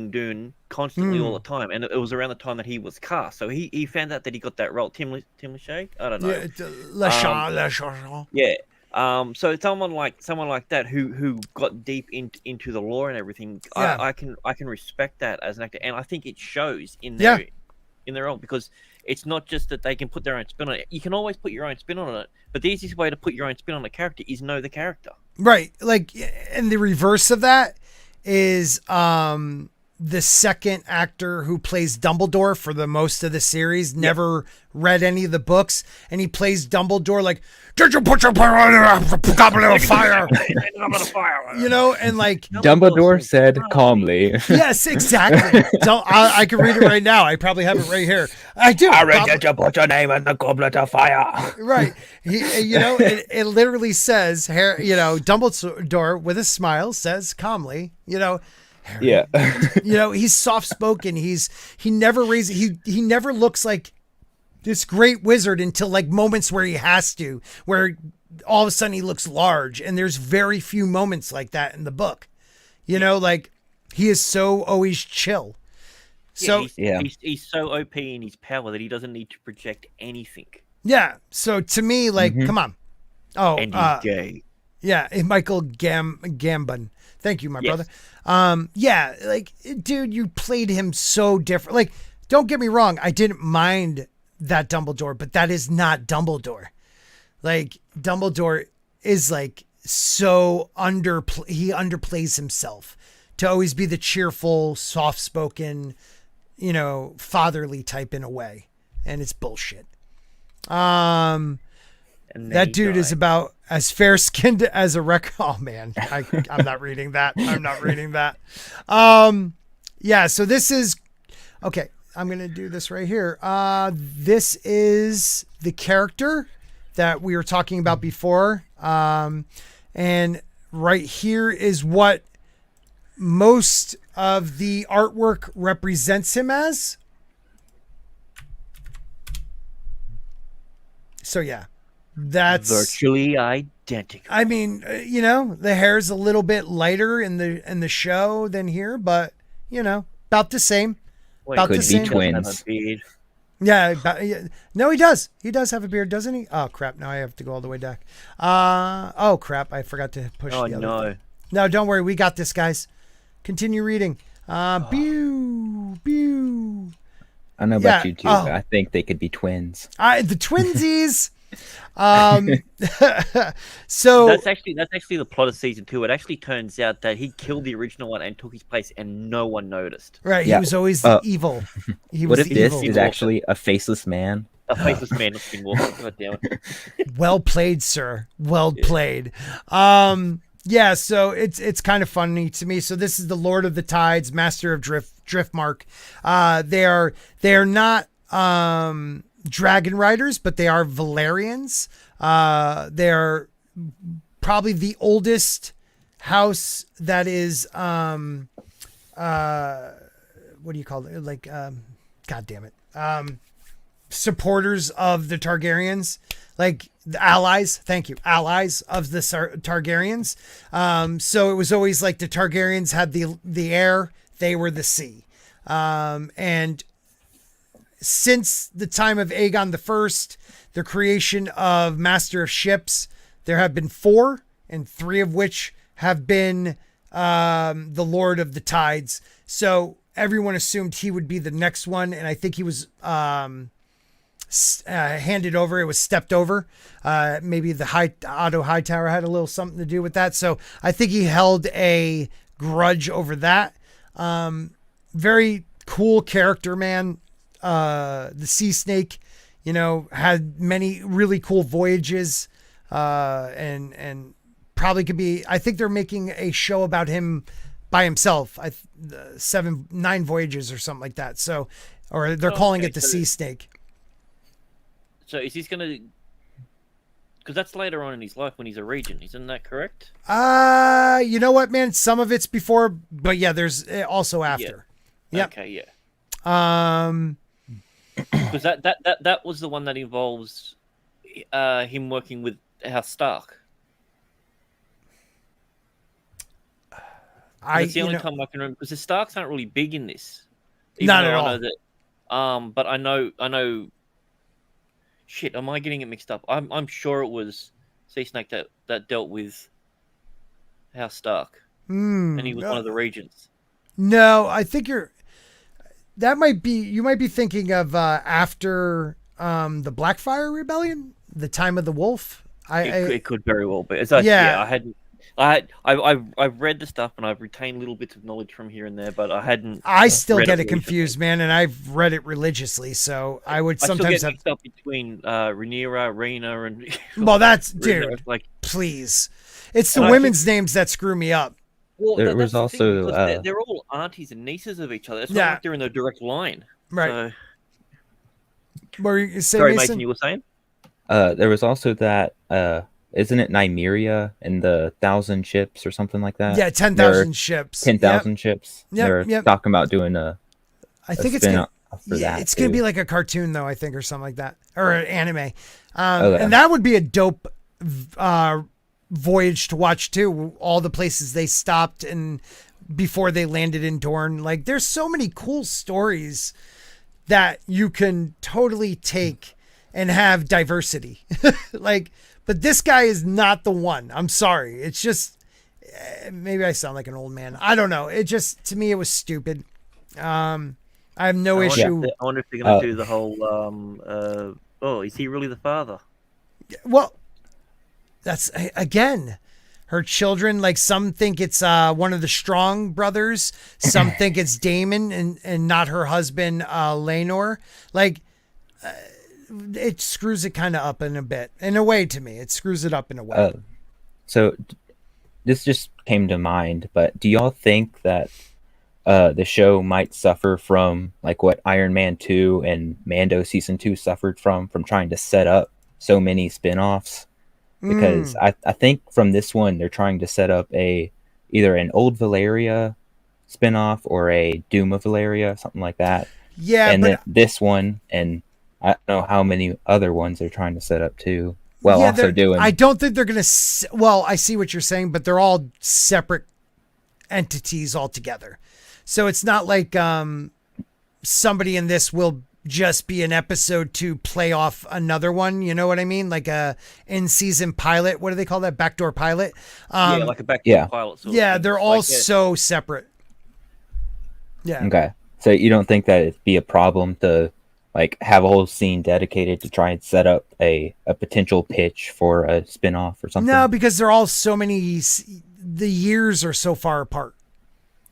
Dune constantly all the time, and it was around the time that he was cast. So he found out that he got that role. Tim Lachey? I don't know. Yeah, Yeah. So someone like that who got deep into the lore and everything, yeah. I can respect that as an actor, and I think it shows in their role, because it's not just that they can put their own spin on it. You can always put your own spin on it, but the easiest way to put your own spin on a character is know the character. Right. And the reverse of that is the second actor who plays Dumbledore for the most of the series never read any of the books, and he plays Dumbledore like, did you put your goblet of fire? And like Dumbledore said calmly. Yes, exactly. I can read it right now. I probably have it right here. I do. I read that you put your name in the goblet of fire. Right. It literally says, Dumbledore with a smile says calmly, Yeah. He's soft spoken. He never looks like this great wizard until like moments where he has to, where all of a sudden he looks large, and there's very few moments like that in the book. He is so always chill. So he's so OP in his power that he doesn't need to project anything. Yeah. So to me, come on. Oh, and he's gay. Yeah, Michael Gambon. Thank you, my brother. Dude, you played him so different. Don't get me wrong, I didn't mind that Dumbledore, but that is not Dumbledore. Dumbledore is so he underplays himself to always be the cheerful, soft-spoken, fatherly type in a way, and it's bullshit. That dude is about as fair-skinned as a wreck. Oh man, I'm not reading that. So this is okay. I'm going to do this right here. This is the character that we were talking about before. And right here is what most of the artwork represents him as. So yeah, that's virtually identical. I mean, the hair's a little bit lighter in the show than here, but about the same. Could be twins. Yeah. No, he does. He does have a beard, doesn't he? Oh crap! Now I have to go all the way back. Oh crap! I forgot to push. Oh the other no! Thing. No, don't worry. We got this, guys. Continue reading. Pew. I know about you too. But I think they could be twins. The twinsies. So that's actually the plot of season 2. It actually turns out that he killed the original one and took his place, and no one noticed. right, Yeah. he was always the evil. He What was if the this evil. is actually a faceless man? A faceless man not been walking. God damn it. Well played, sir. Well played. Yeah, so it's kind of funny to me. So this is the Lord of the Tides, Master of Driftmark. They are not dragon riders, but they are Valerians. They're probably the oldest house that is what do you call it? Like God damn it. Supporters of the Targaryens, like the allies. Thank you, allies of the Targaryens. So it was always like the Targaryens had the air, they were the sea, and since the time of Aegon the First, the creation of Master of Ships, there have been 4, and 3 of which have been the Lord of the Tides. So everyone assumed he would be the next one, and I think he was handed over. It was stepped over. Maybe the Otto Hightower had a little something to do with that. So I think he held a grudge over that. Very cool character, man. The sea snake, had many really cool voyages, and probably could be, I think they're making a show about him by himself. 9 voyages or something like that. So, or they're calling it the sea snake. So is this gonna? Because that's later on in his life when he's a regent, isn't that correct? You know what, man? Some of it's before, but yeah, there's also after. Yeah. Yep. Okay. Yeah. Because that was the one that involves him working with House Stark. It's the only time I can remember, because the Starks aren't really big in this. Not at all. I know that, but I know. Shit, am I getting it mixed up? I'm sure it was Sea Snake that dealt with House Stark, and he was one of the regents. No, I think you might be thinking of after the Blackfire Rebellion, the time of the wolf. It could very well be. I've read the stuff and I've retained little bits of knowledge from here and there, but I hadn't. I still get it confused, man, and I've read it religiously, so I would sometimes have mixed up between Rhaenyra, Rena, and. Well, that's dude. Like, please, it's the women's names that screw me up. Well, there was also they're all aunties and nieces of each other. It's not like they're in the direct line, right? So... What were you saying, Sorry, Mason? Mason, you were saying? There was also that. Isn't it Nymeria and the 1,000 ships or something like that? Yeah, 10,000 ships. 10,000 ships. Yep, They're talking about doing I think it's gonna be like a cartoon though, I think, or something like that, or an anime. And that would be a dope voyage to watch too. All the places they stopped and before they landed in Dorne. Like, there's so many cool stories that you can totally take and have diversity. But this guy is not the one. I'm sorry. It's just, maybe I sound like an old man. I don't know. It just, to me, it was stupid. I have no issue. I wonder if they're going to do the whole, is he really the father? Well, that's, again, her children, like, some think it's one of the Strong brothers. Some think it's Daemon and not her husband, Laenor. Like, it screws it kind of up in a way to me. It screws it up in a way. So this just came to mind, but do y'all think that the show might suffer from like what Iron Man 2 and Mando season 2 suffered from trying to set up so many spin-offs? Because I think from this one, they're trying to set up either an Old Valyria spin-off or a Doom of Valyria, something like that. Yeah. And then this one, and I don't know how many other ones they're trying to set up too. Well, yeah, also doing. I don't think they're going to. Well, I see what you're saying, but they're all separate entities altogether. So it's not like somebody in this will just be an episode to play off another one. You know what I mean? Like a in-season pilot. What do they call that? Backdoor pilot. Like a backdoor pilot. Yeah, they're all so separate. Yeah. Okay. So you don't think that it'd be a problem to like have a whole scene dedicated to try and set up a potential pitch for a spin-off or something? No, because they're all so many. The years are so far apart.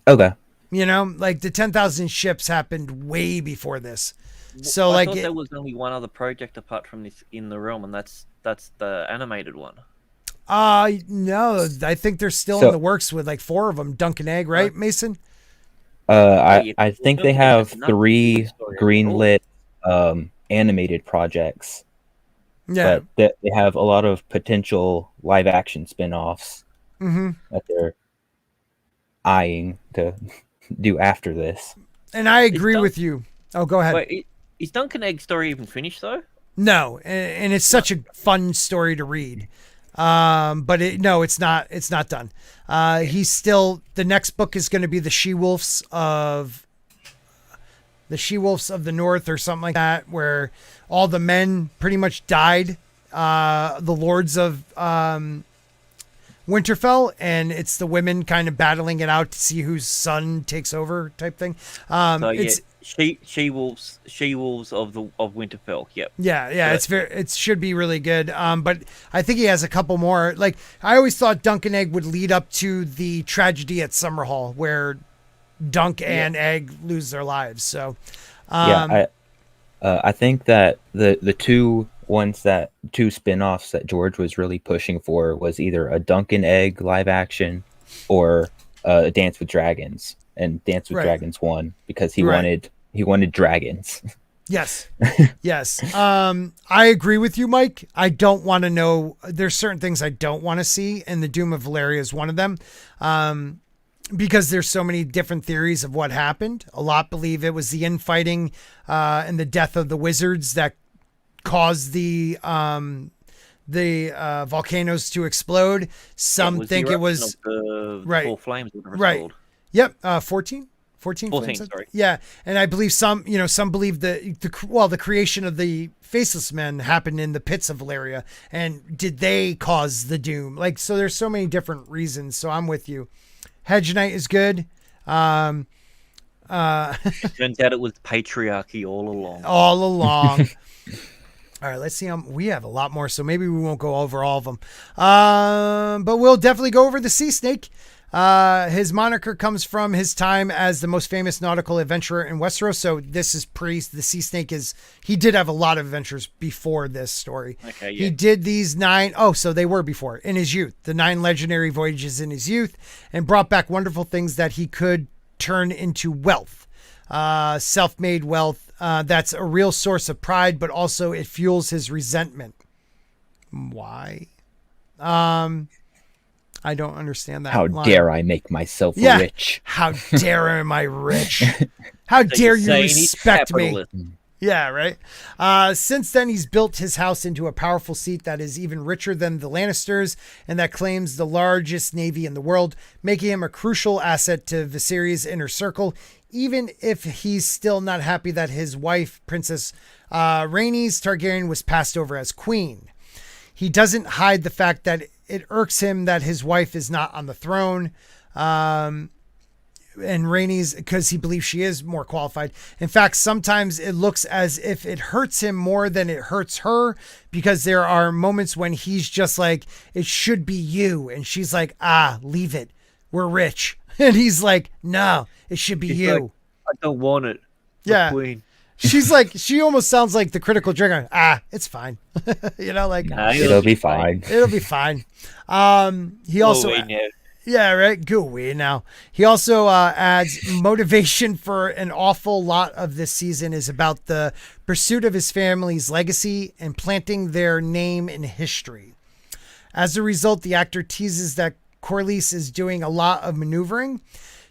Okay. You know, like the 10,000 ships happened way before this. So I like thought there was only one other project apart from this in the realm, and that's the animated one. No, I think they're still in the works with like 4 of them. Dunk and Egg, right, Mason? I think they have 3 greenlit animated projects. Yeah. But they have a lot of potential live action spin-offs that they're eyeing to do after this. And I agree with you. Oh, go ahead. Wait, is Dunk and Egg story even finished though? No, and it's such a fun story to read. But it's not. It's not done. He's still. The next book is going to be the She-Wolves of the North or something like that, where all the men pretty much died. The lords of Winterfell, and it's the women kind of battling it out to see whose son takes over, type thing. It's She-Wolves of Winterfell. Yep. Yeah. It should be really good. But I think he has a couple more. Like I always thought Dunk and Egg would lead up to the tragedy at Summerhall, where Dunk and Egg lose their lives. So, I think that the two spin-offs that George was really pushing for was either a Dunk and Egg live action or a Dance with Dragons, and Dance with Dragons won because he wanted dragons. Yes. Yes. I agree with you, Mike. I don't want to know. There's certain things I don't want to see, and the Doom of Valyria is one of them. Because there's so many different theories of what happened. A lot believe it was the infighting and the death of the wizards that caused the volcanoes to explode. Some think it was four flames. Right. Yep. 14 flames. Sorry. Yeah, and I believe some believe the creation of the Faceless Men happened in the pits of Valyria, and did they cause the doom? Like, so there's so many different reasons. So I'm with you. Hedge Knight is good. Turns out it was patriarchy all along. All right, let's see. We have a lot more, so maybe we won't go over all of them. But we'll definitely go over the Sea Snake. His moniker comes from his time as the most famous nautical adventurer in Westeros. So this is the Sea Snake he did have a lot of adventures before this story. Okay, yeah. He did these 9. Oh, so they were before in his youth, the 9 legendary voyages in his youth, and brought back wonderful things that he could turn into wealth, self-made wealth. That's a real source of pride, but also it fuels his resentment. Why? I don't understand that. How dare I make myself rich? How dare am I rich? How dare you respect me? Yeah, right. Since then, he's built his house into a powerful seat that is even richer than the Lannisters, and that claims the largest navy in the world, making him a crucial asset to Viserys' inner circle, even if he's still not happy that his wife, Princess Rhaenys Targaryen, was passed over as queen. He doesn't hide the fact that it irks him that his wife is not on the throne. And Rhaenys, because he believes she is more qualified. In fact, sometimes it looks as if it hurts him more than it hurts her, because there are moments when he's just like, it should be you. And she's like, leave it. We're rich. And he's like, no, it should be you. Like, I don't want it. Yeah. Queen. She's like, she almost sounds like the critical drinker. It's fine. It'll be fine. It'll be fine. He also, yeah, right. Go away now. He also adds motivation for an awful lot of this season is about the pursuit of his family's legacy and planting their name in history. As a result, the actor teases that Corlys is doing a lot of maneuvering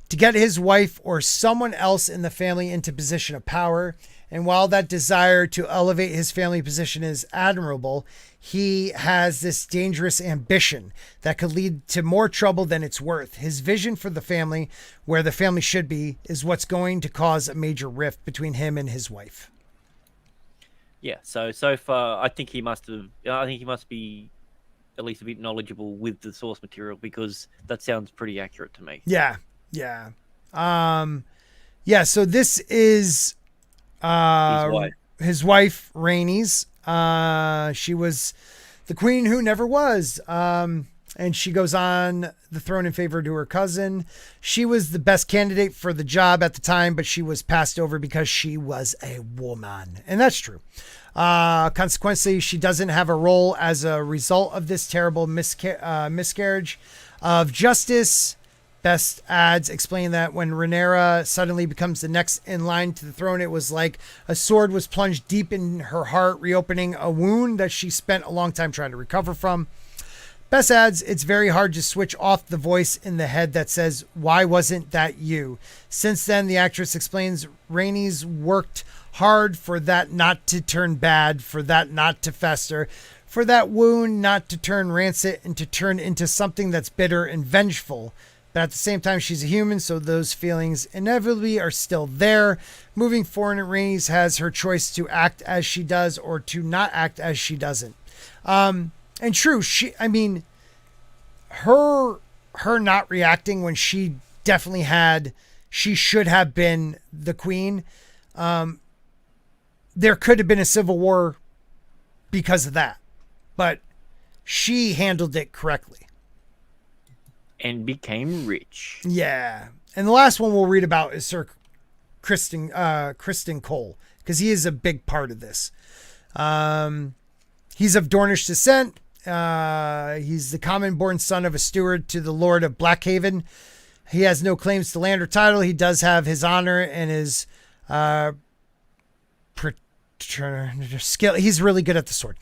to get his wife or someone else in the family into position of power. And while that desire to elevate his family position is admirable, he has this dangerous ambition that could lead to more trouble than it's worth. His vision for the family, where the family should be, is what's going to cause a major rift between him and his wife. Yeah, so far, I think he must be at least a bit knowledgeable with the source material, because that sounds pretty accurate to me. Yeah. So this is his wife. his wife, Rhaenys. She was the queen who never was. And she goes on the throne in favor to her cousin. She was the best candidate for the job at the time, but she was passed over because she was a woman. And that's true. Consequently, she doesn't have a role as a result of this terrible miscarriage of justice. Best ads explain that when Rhaenyra suddenly becomes the next in line to the throne, it was like a sword was plunged deep in her heart, reopening a wound that she spent a long time trying to recover from. Best adds, it's very hard to switch off the voice in the head that says, "Why wasn't that you?" Since then, the actress explains Rhaenys worked hard for that not to turn bad, for that not to fester, for that wound not to turn rancid and to turn into something that's bitter and vengeful. But at the same time, she's a human, so those feelings inevitably are still there. Moving forward, Rhaenys has her choice to act as she does or to not act as she doesn't. And true, her not reacting when she definitely she should have been the queen. There could have been a civil war because of that, but she handled it correctly. And became rich. Yeah. And the last one we'll read about is Sir Criston Cole, because he is a big part of this. He's of Dornish descent. He's the common-born son of a steward to the Lord of Blackhaven. He has no claims to land or title. He does have his honor and his skill. He's really good at the sword.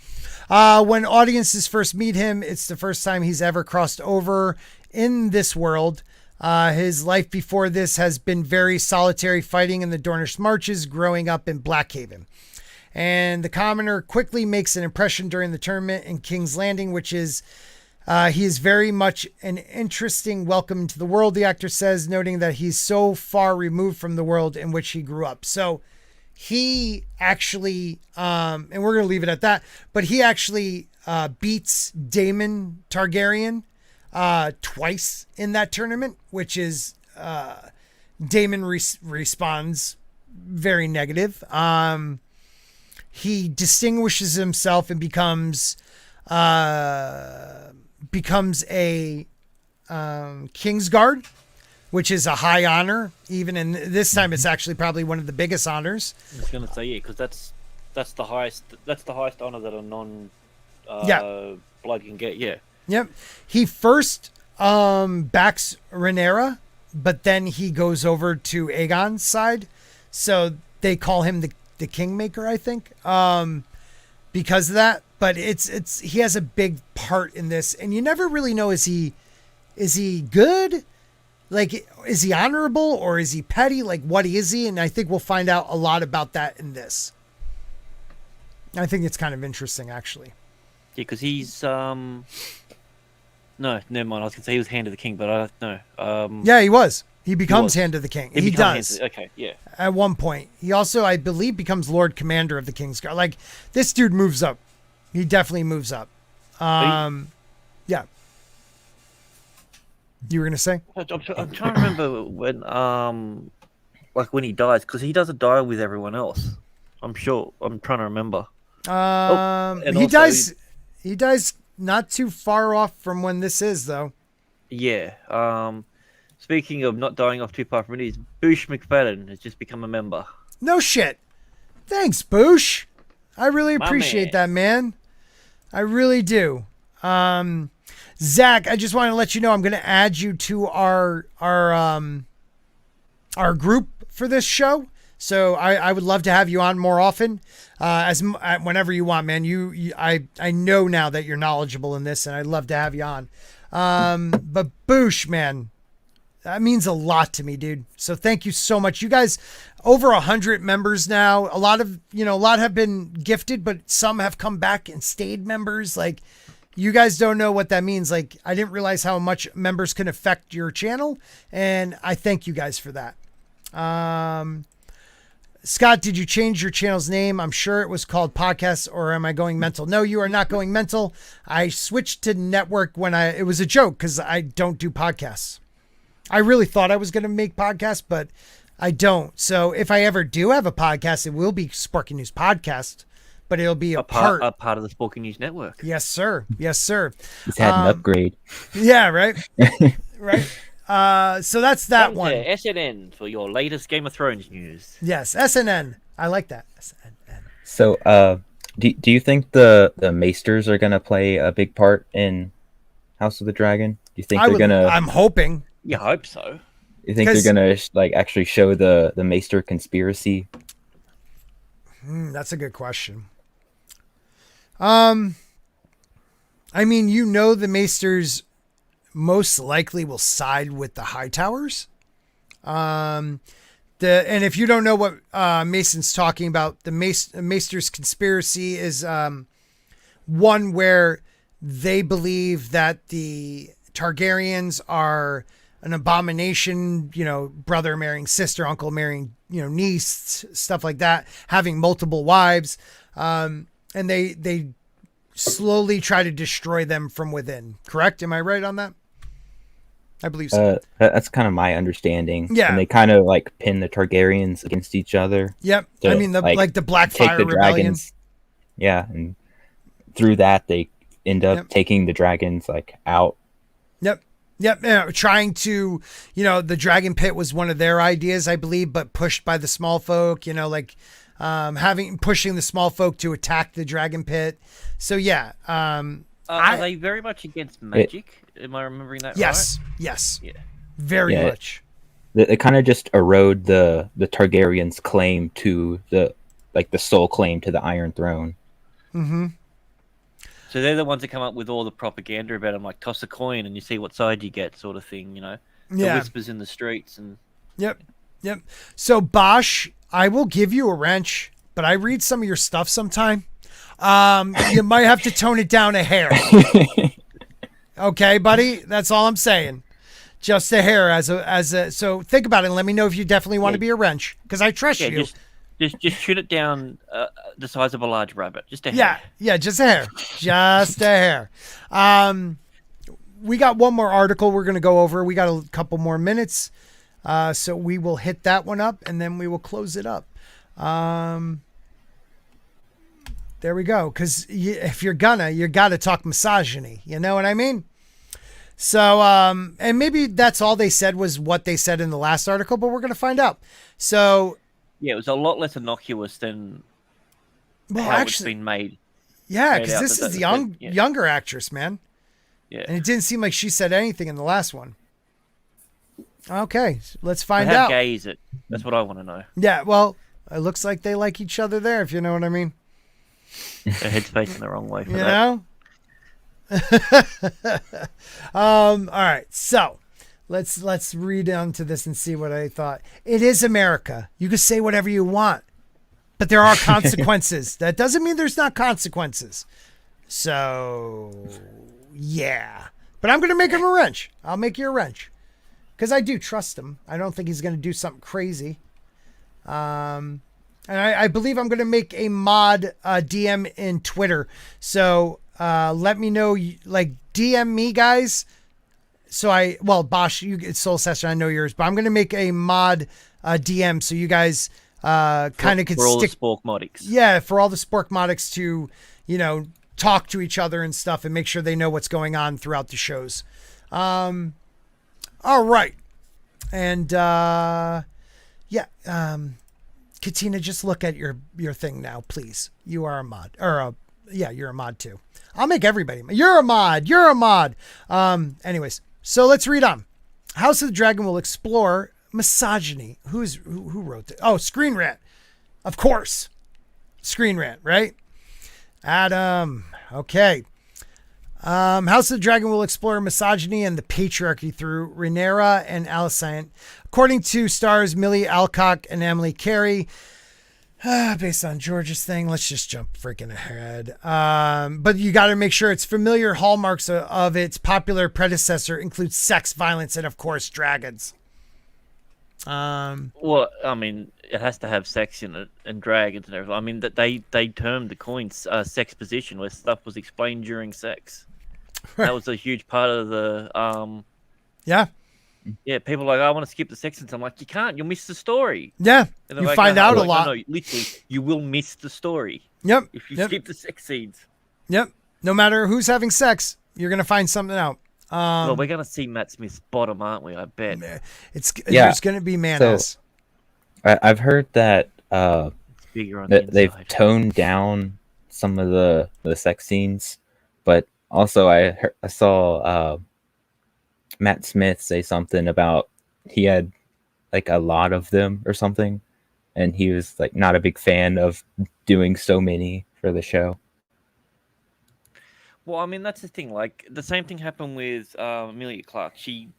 When audiences first meet him, it's the first time he's ever crossed over in this world. His life before this has been very solitary, fighting in the Dornish marches, growing up in Blackhaven. And the commoner quickly makes an impression during the tournament in King's Landing, which is he is very much an interesting welcome to the world, the actor says, noting that he's so far removed from the world in which he grew up. So he actually, and we're going to leave it at that, but he actually beats Daemon Targaryen twice in that tournament, which is Daemon responds very negative. He distinguishes himself and becomes a Kingsguard, which is a high honor. Even in this time, it's actually probably one of the biggest honors. I was going to say, yeah, because that's the highest honor that a non blood can get. Yeah. Yep. He first backs Rhaenyra, but then he goes over to Aegon's side, so they call him the Kingmaker, I think, because of that. But he has a big part in this, and you never really know, is he good? Like, is he honorable or is he petty? Like, what is he? And I think we'll find out a lot about that in this. I think it's kind of interesting, actually. Yeah, because he's no, never mind. I was gonna say he was Hand of the King, but no. Yeah, he was. He becomes Hand of the King. He does. Okay, yeah. At one point. He also, I believe, becomes Lord Commander of the Kingsguard. Like, this dude moves up. He definitely moves up. Yeah. You were going to say? I'm trying to remember when he dies, because he doesn't die with everyone else. I'm sure. I'm trying to remember. He dies not too far off from when this is, though. Yeah. Speaking of not dying off too far from it, Boosh McFadden has just become a member. No shit. Thanks, Boosh. I really appreciate that, man. I really do. Zach, I just want to let you know I'm going to add you to our group for this show. So I would love to have you on more often, whenever you want, man. I know now that you're knowledgeable in this, and I'd love to have you on. But Boosh, man, that means a lot to me, dude. So thank you so much. You guys, over 100 members now. A lot have been gifted, but some have come back and stayed members. Like, you guys don't know what that means. Like, I didn't realize how much members can affect your channel, and I thank you guys for that. Scott, did you change your channel's name? I'm sure it was called Podcast, or am I going mental? No, you are not going mental. I switched to network it was a joke because I don't do podcasts. I really thought I was going to make podcasts, but I don't. So if I ever do have a podcast, it will be Sporking News Podcast, but it'll be a part of the Sporking News Network. Yes, sir. Yes, sir. He's had an upgrade. Yeah, right. Right. So that's that Come one. to SNN for your latest Game of Thrones news. Yes, SNN. I like that. SNN. So, do you think the Maesters are gonna play a big part in House of the Dragon? Do you think they're gonna? I'm hoping. You hope so. You think they're gonna like actually show the Maester conspiracy? That's a good question. I mean, the Maesters most likely will side with the Hightowers. And if you don't know what Mason's talking about, the Maester's conspiracy is one where they believe that the Targaryens are an abomination, brother marrying sister, uncle marrying, niece, stuff like that, having multiple wives. And they slowly try to destroy them from within. Correct? Am I right on that? I believe so. That's kind of my understanding. Yeah. And they kind of like pin the Targaryens against each other. Yep. To, I mean, the Blackfire Rebellion. Dragons. Yeah. And through that, they end up taking the dragons out. Yep. Trying to, the dragon pit was one of their ideas, I believe, but pushed by the small folk, pushing the small folk to attack the dragon pit. So yeah. Are they very much against magic? Am I remembering that right? Yes. Yeah. Very much. They kind of just erode the Targaryens' claim to the sole claim to the Iron Throne. Mm-hmm. So they're the ones that come up with all the propaganda about them, like toss a coin and you see what side you get, sort of thing. The whispers in the streets and. Yep. So Bosch, I will give you a wrench, but I read some of your stuff sometime. You might have to tone it down a hair. Okay, buddy, that's all I'm saying. Just a hair so think about it and let me know if you definitely want to be a wrench, because I trust you. Just shoot it down the size of a large rabbit. Just a hair. Yeah, just a hair. Just a hair. We got one more article we're going to go over. We got a couple more minutes. So we will hit that one up and then we will close it up. There we go. Because if you got to talk misogyny. You know what I mean? So, and maybe that's all they said was what they said in the last article, but we're going to find out. So, yeah, it was a lot less innocuous than it's been made. Yeah, because this is the younger actress, man. Yeah. And it didn't seem like she said anything in the last one. Okay, let's find How out. How gay is it? That's what I want to know. Yeah, well, it looks like they like each other there, if you know what I mean. Their head's facing the wrong way for that. All right, so let's read onto this and see what I thought. It is America. You can say whatever you want, but there are consequences. That doesn't mean there's not consequences. So, yeah. But I'm going to make him a wrench. I'll make you a wrench. Because I do trust him. I don't think he's going to do something crazy. And I believe I'm going to make a mod DM in Twitter. So let me know, DM me, guys. So Bosch, it's Soul Session, I know yours, but I'm going to make a mod DM so you guys kind of can for all stick. The Sporkmodics. Yeah, for all the Sporkmodics to, talk to each other and stuff and make sure they know what's going on throughout the shows. All right. And Katina, just look at your thing now, please. You are a mod. You're a mod too. I'll make everybody. You're a mod. Anyways, so let's read on. House of the Dragon will explore misogyny. Who wrote this? Oh, Screen Rant. Of course. Screen Rant, right? Adam. Okay. House of the Dragon will explore misogyny and the patriarchy through Rhaenyra and Alicent. According to stars Millie Alcock and Emily Carey, based on George's thing, let's just jump freaking ahead. But you got to make sure it's familiar hallmarks of its popular predecessor include sex, violence, and of course dragons. Well, I mean, it has to have sex in it and dragons and everything. I mean, that they termed the coin sex position, where stuff was explained during sex. Right. That was a huge part of the Yeah. Yeah, people are like, I want to skip the sex scenes. I'm like, you can't. You'll miss the story. Yeah, And they're you like, find out a like, lot. No, literally, you will miss the story. Yep. If you skip the sex scenes. Yep. No matter who's having sex, you're gonna find something out. Well, we're gonna see Matt Smith's bottom, aren't we? I bet. There's gonna be man-ass. I've heard that it's bigger on the they've inside. toned down some of the sex scenes, but also I saw Matt Smith say something about he had like a lot of them or something, and he was like not a big fan of doing so many for the show. Well, I mean, that's the thing. Like, the same thing happened with Amelia Clark. She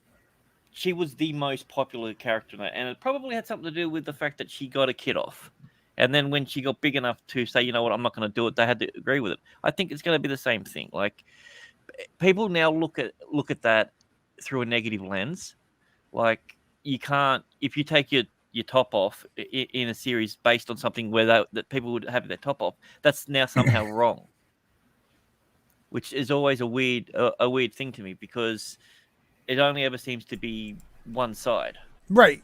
was the most popular character in that, and it probably had something to do with the fact that she got a kid off. And then when she got big enough to say, you know what, I'm not going to do it, they had to agree with it. I think it's going to be the same thing. Like, people now look at that through a negative lens. Like, you can't, if you take your top off in a series based on something where that people would have their top off, that's now somehow wrong. Which is always a weird thing to me, because it only ever seems to be one side. Right.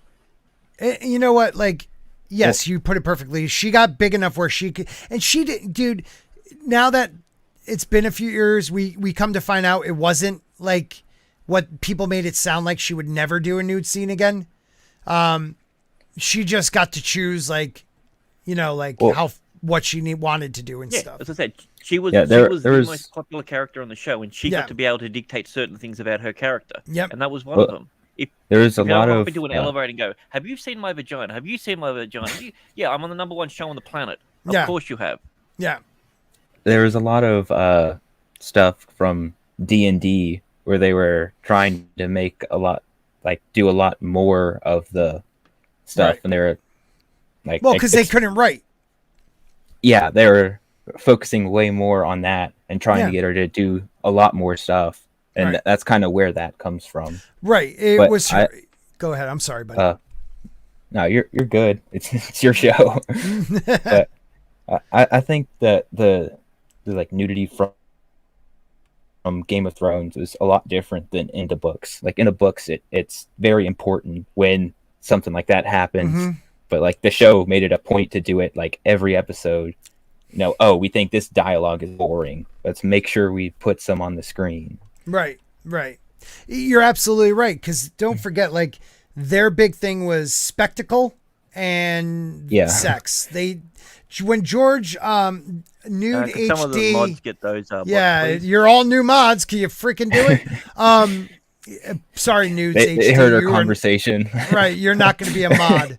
You know what? Like, yes, you put it perfectly. She got big enough where she could, and she did, dude. Now that it's been a few years, we come to find out it wasn't like what people made it sound like. She would never do a nude scene again. She just got to choose, like, you know, like what she wanted to do and stuff. As I said, she was the most popular character on the show, and she got to be able to dictate certain things about her character. Yep. And that was one of them. There's a lot of into an elevator and go, have you seen my vagina? Have you seen my vagina? Yeah, I'm on the #1 show on the planet. Of course you have. Yeah. There was a lot of stuff from D&D where they were trying to make do a lot more of the stuff, and they were like, well, because they couldn't write. Yeah, they were focusing way more on that and trying to get her to do a lot more stuff, and that's kind of where that comes from. Right. Go ahead. I'm sorry, buddy. No, you're good. It's your show. But I think that the like nudity from Game of Thrones is a lot different than in the books. Like in the books, it's very important when something like that happens. Mm-hmm. But like the show made it a point to do it like every episode. You know, we think this dialogue is boring. Let's make sure we put some on the screen. Right. You're absolutely right. Because don't forget, like, their big thing was spectacle and sex. When George nude HD. Some of the mods get those. You're all new mods. Can you freaking do it? Sorry, nudes HD. They heard our conversation. Right. You're not going to be a mod.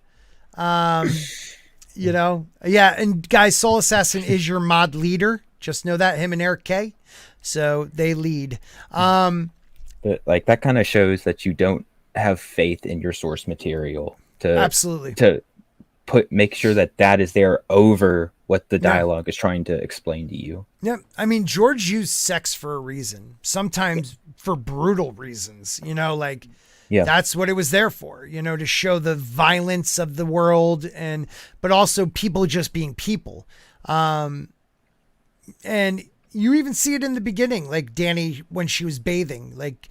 You know, and guys, Soul Assassin is your mod leader. Just know that, him and Eric K. So they lead. But like that kind of shows that you don't have faith in your source material to make sure that is there over what the dialogue is trying to explain to you. Yeah, I mean, George used sex for a reason, sometimes for brutal reasons. You know, like. Yeah. That's what it was there for, you know, to show the violence of the world but also people just being people. And you even see it in the beginning, like Dany, when she was bathing, like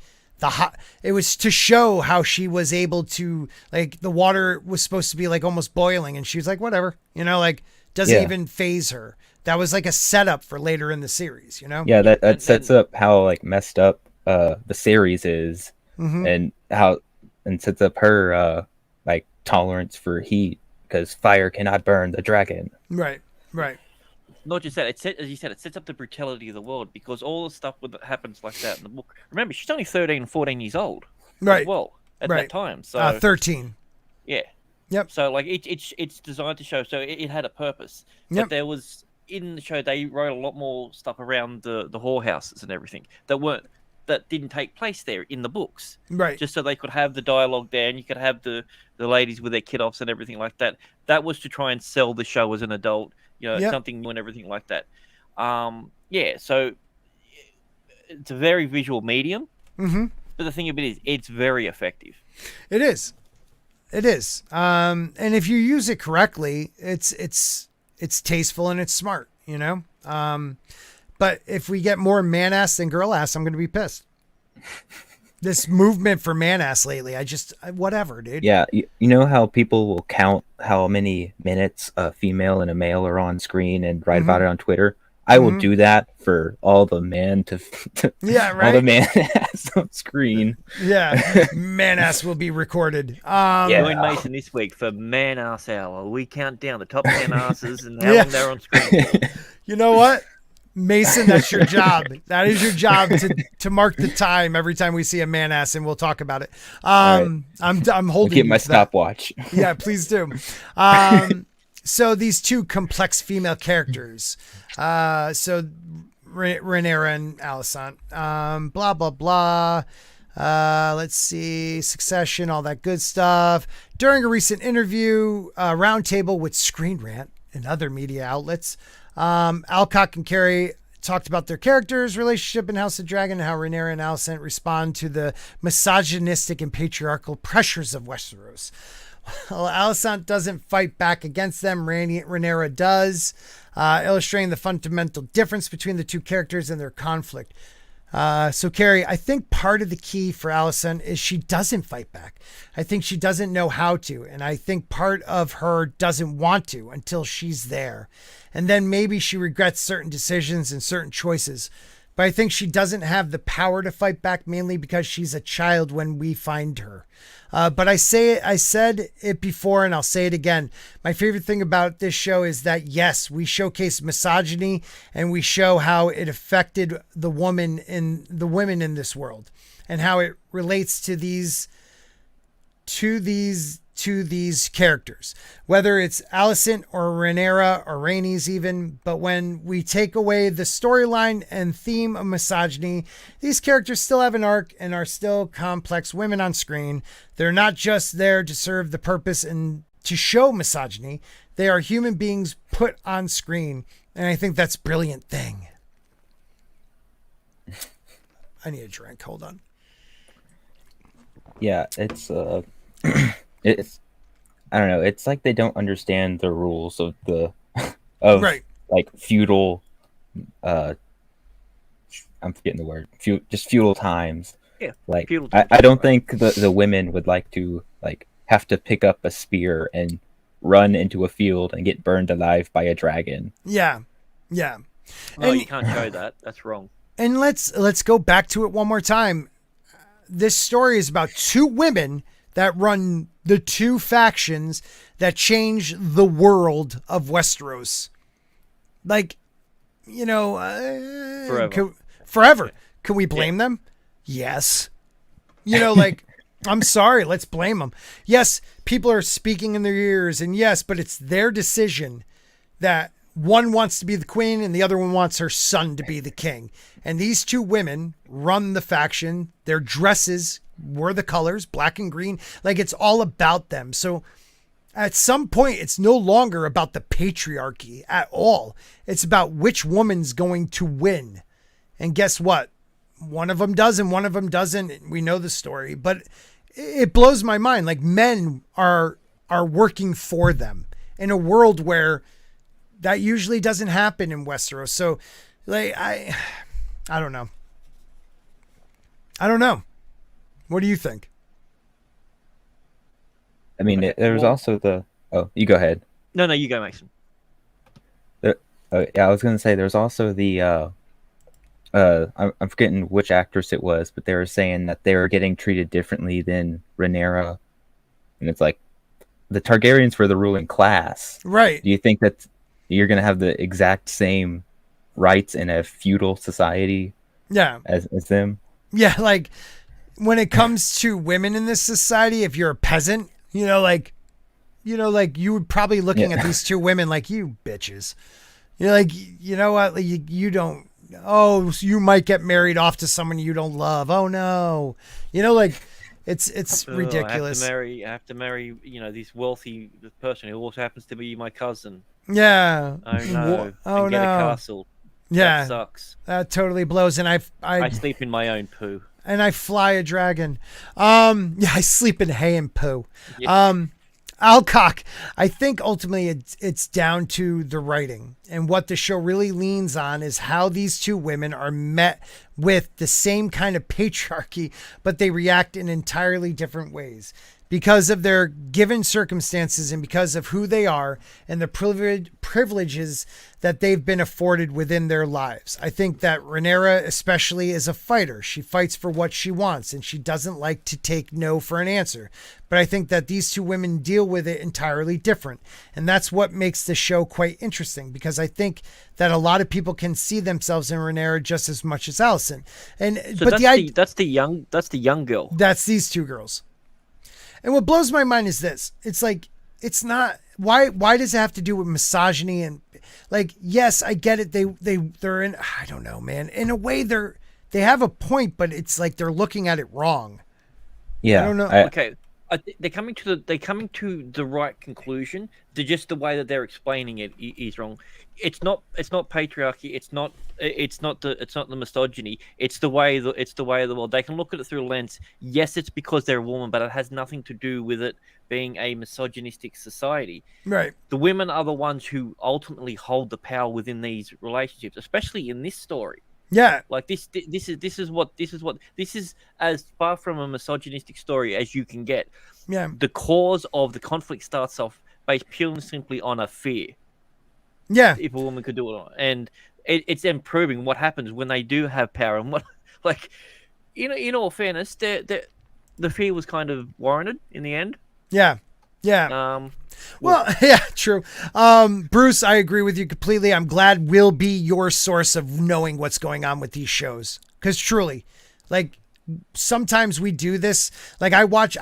it was to show how she was able to, like, the water was supposed to be like almost boiling and she was like, whatever, you know, like doesn't even faze her. That was like a setup for later in the series, you know? Yeah. That sets up how like messed up the series is. Mm-hmm. And sets up her like tolerance for heat, because fire cannot burn the dragon. Right. Not just that, as you said, it sets up the brutality of the world, because all the stuff that happens like that in the book. Remember, she's only 13, 14 years old. Right. As well, at that time. So 13. Yeah. Yep. So like it's designed to show. So it had a purpose. Yep. But there was in the show they wrote a lot more stuff around the whorehouses and everything that didn't take place there in the books. Right. Just so they could have the dialogue there, and you could have the ladies with their kid-offs and everything like that. That was to try and sell the show as an adult, you know, something new and everything like that. So it's a very visual medium. Mm-hmm. But the thing of it is, it's very effective. It is. And if you use it correctly, it's tasteful and it's smart, you know? But if we get more man ass than girl ass, I'm going to be pissed. this movement for man-ass lately. Whatever, dude. Yeah, you know how people will count how many minutes a female and a male are on screen and write about it on Twitter? I will do that for all the man yeah, right. all the man ass on screen. Yeah, man ass will be recorded. Join Mason this week for man ass hour. We count down the top 10 asses and how long they're on screen. You know what, Mason? That's your job. That is your job to mark the time every time we see a man ass, and we'll talk about it. Right. I'm holding. Get my stopwatch. Yeah, please do. So these two complex female characters. So Rhaenyra and Alicent. Blah blah blah. Let's see, Succession, all that good stuff. During a recent interview, roundtable with Screen Rant and other media outlets, Alcock and Carrie talked about their characters' relationship in House of Dragon and how Rhaenyra and Alicent respond to the misogynistic and patriarchal pressures of Westeros. Well, Alicent doesn't fight back against them. Rhaenyra does, illustrating the fundamental difference between the two characters and their conflict. So, Carrie, I think part of the key for Alicent is she doesn't fight back. I think she doesn't know how to. And I think part of her doesn't want to until she's there. And then maybe she regrets certain decisions and certain choices. But I think she doesn't have the power to fight back, mainly because she's a child when we find her. But I said it before and I'll say it again. My favorite thing about this show is that, yes, we showcase misogyny and we show how it affected the women in this world and how it relates to these characters, whether it's Alicent or Rhaenyra or Rhaenys even. But when we take away the storyline and theme of misogyny, these characters still have an arc and are still complex women on screen. They're not just there to serve the purpose and to show misogyny. They are human beings put on screen. And I think that's a brilliant thing. I need a drink. Hold on. Yeah, it's it's, I don't know. It's like they don't understand the rules of right. Like feudal. I'm forgetting the word. Just feudal times. Yeah. Like feudal I don't think the women would like to have to pick up a spear and run into a field and get burned alive by a dragon. Yeah. Yeah. Oh, you can't show that. That's wrong. And let's go back to it one more time. This story is about two women that run the two factions that change the world of Westeros. Like, you know, forever. Can we blame them? Yes. You know, like, I'm sorry, let's blame them. Yes, people are speaking in their ears, and yes, but it's their decision that one wants to be the queen and the other one wants her son to be the king. And these two women run the faction. Their dresses were the colors, black and green. Like, it's all about them. So at some point, it's no longer about the patriarchy at all. It's about which woman's going to win. And guess what? One of them does and one of them doesn't. We know the story, but it blows my mind. Like, men are working for them in a world where that usually doesn't happen in Westeros. So, like, I don't know. What do you think? I mean, there was also the... Oh, you go ahead. No, you go, Mason. Yeah, I was going to say there's also the... I'm forgetting which actress it was, but they were saying that they were getting treated differently than Rhaenyra. And it's like, the Targaryens were the ruling class. Right. Do you think that you're going to have the exact same rights in a feudal society as them? Yeah, like, when it comes to women in this society, if you're a peasant, you would probably looking at these two women like, you bitches. You're like, you know what? Like, you don't... Oh, you might get married off to someone you don't love. Oh no. It's ridiculous. I have to marry, this wealthy person who also happens to be my cousin. Yeah. Oh no. Oh and get no. a castle. Yeah. That sucks. That totally blows. And I sleep in my own poo. And I fly a dragon. I sleep in hay and poo. Yeah. Alcock, I think ultimately it's down to the writing, and what the show really leans on is how these two women are met with the same kind of patriarchy, but they react in entirely different ways because of their given circumstances and because of who they are and the privileges that they've been afforded within their lives. I think that Rhaenyra especially is a fighter. She fights for what she wants and she doesn't like to take no for an answer. But I think that these two women deal with it entirely different. And that's what makes the show quite interesting, because I think that a lot of people can see themselves in Rhaenyra just as much as Alicent. So that's the young girl. That's these two girls. And what blows my mind is this. It's like, it's not, why does it have to do with misogyny? And like, yes, I get it. They're in, I don't know, man. In a way they have a point, but it's like they're looking at it wrong. Yeah. I don't know. Okay. They're coming to the right conclusion. Just the way that they're explaining it is wrong. It's not patriarchy. It's not the misogyny. It's the way of the world. They can look at it through a lens. Yes, it's because they're a woman, but it has nothing to do with it being a misogynistic society. Right. The women are the ones who ultimately hold the power within these relationships, especially in this story. Yeah. Like this is as far from a misogynistic story as you can get. Yeah. The cause of the conflict starts off based purely and simply on a fear. Yeah. If a woman could do it, and it's them proving what happens when they do have power, and what, like, in all fairness, the fear was kind of warranted in the end. Yeah. Yeah. Well, yeah, true. Bruce, I agree with you completely. I'm glad we'll be your source of knowing what's going on with these shows. Because truly, like, sometimes we do this. Like, I watch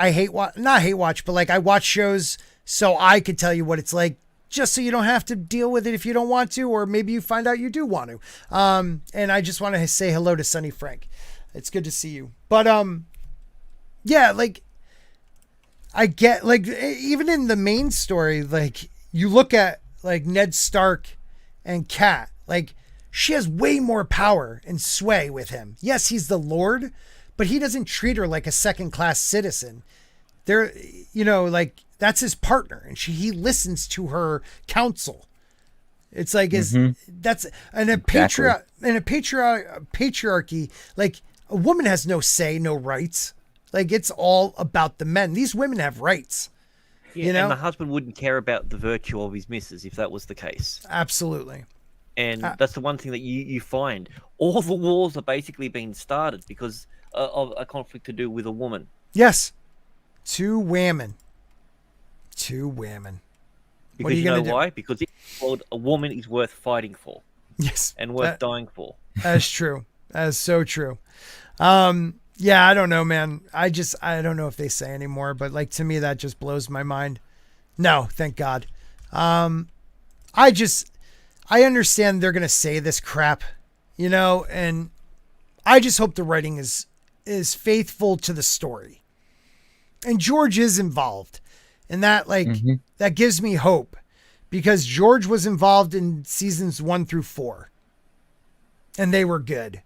shows so I could tell you what it's like, just so you don't have to deal with it if you don't want to, or maybe you find out you do want to. And I just want to say hello to Sunny Frank. It's good to see you. But, yeah, like, I get, like, even in the main story, like, you look at, like, Ned Stark and Kat, like, she has way more power and sway with him. Yes, he's the Lord, but he doesn't treat her like a second-class citizen. They're, like, that's his partner, and he listens to her counsel. It's like, that's, and patriarchy, like, a woman has no say, no rights. Like, it's all about the men. These women have rights. Yeah, and the husband wouldn't care about the virtue of his missus if that was the case. Absolutely. And that's the one thing that you find. All the wars are basically being started because of a conflict to do with a woman. Yes. Two women. What Because are you you know gonna do? why? Because it's called a woman is worth fighting for. Yes. And worth dying for. That's true. That is so true. Yeah, I don't know, man. I don't know if they say anymore, but like, to me, that just blows my mind. No, thank God. I understand they're going to say this crap, and I just hope the writing is faithful to the story. And George is involved, and that, like, that gives me hope, because George was involved in seasons 1 through 4, and they were good.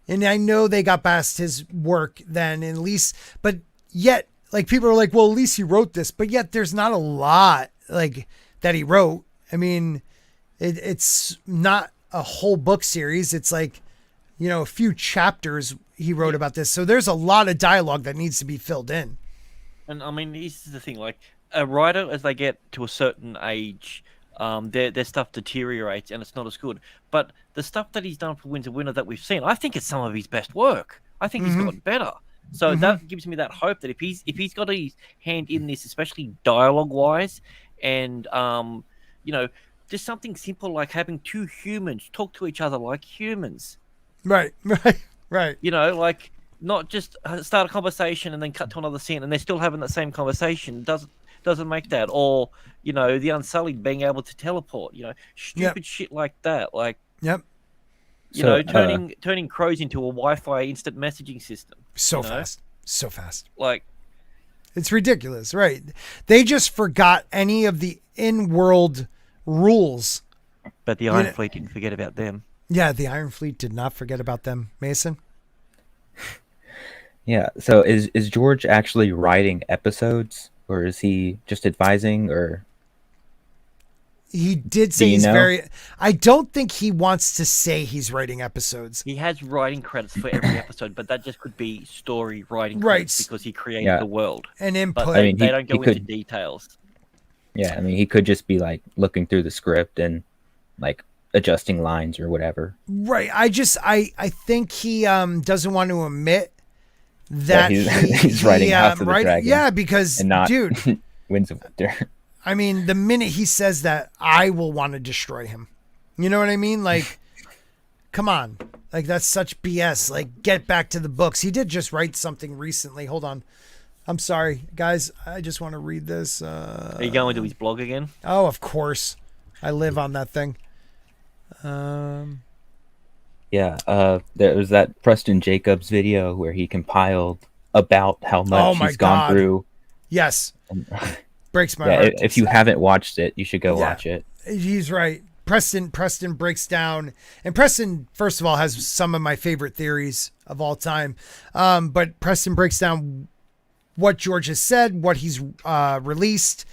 And I know they got past his work then, and at least, but yet, like, people are like, well, at least he wrote this, but yet there's not a lot, like, that he wrote. I mean, it's not a whole book series. It's like, a few chapters he wrote about this. So there's a lot of dialogue that needs to be filled in. And I mean, this is the thing, like, a writer, as they get to a certain age, their stuff deteriorates and it's not as good. But the stuff that he's done for Winds of Winter that we've seen, I think it's some of his best work. I think he's gotten better. So that gives me that hope that if he's got his hand in this, especially dialogue wise, and just something simple like having two humans talk to each other like humans. Right. Like, not just start a conversation and then cut to another scene and they're still having that same conversation. Doesn't make that. Or, the Unsullied being able to teleport, stupid shit like that. Like, turning crows into a Wi-Fi instant messaging system. So fast. Like, it's ridiculous, right? They just forgot any of the in-world rules. But the Iron Fleet didn't forget about them. Yeah, the Iron Fleet did not forget about them. Mason? Yeah, so is George actually writing episodes, or is he just advising, or? He did say he's very. I don't think he wants to say he's writing episodes. He has writing credits for every episode, but that just could be story writing credits because he created the world and input. But they don't go into details. Yeah, I mean, he could just be like looking through the script and like adjusting lines or whatever. Right. I think he doesn't want to admit that he's writing House of the Dragon. Yeah, because and not dude, Winds of Winter. I mean, the minute he says that, I will want to destroy him. You know what I mean? Like, come on. Like, that's such BS. Like, get back to the books. He did just write something recently. Hold on. I'm sorry, guys. I just want to read this. Are you going to his blog again? Oh, of course. I live on that thing. Yeah, there was that Preston Jacobs video where he compiled about how much he's gone through. Yes. Breaks my heart. If you haven't watched it, you should go watch it. He's right. Preston breaks down, and Preston, first of all, has some of my favorite theories of all time. But Preston breaks down what George has said, what he's released,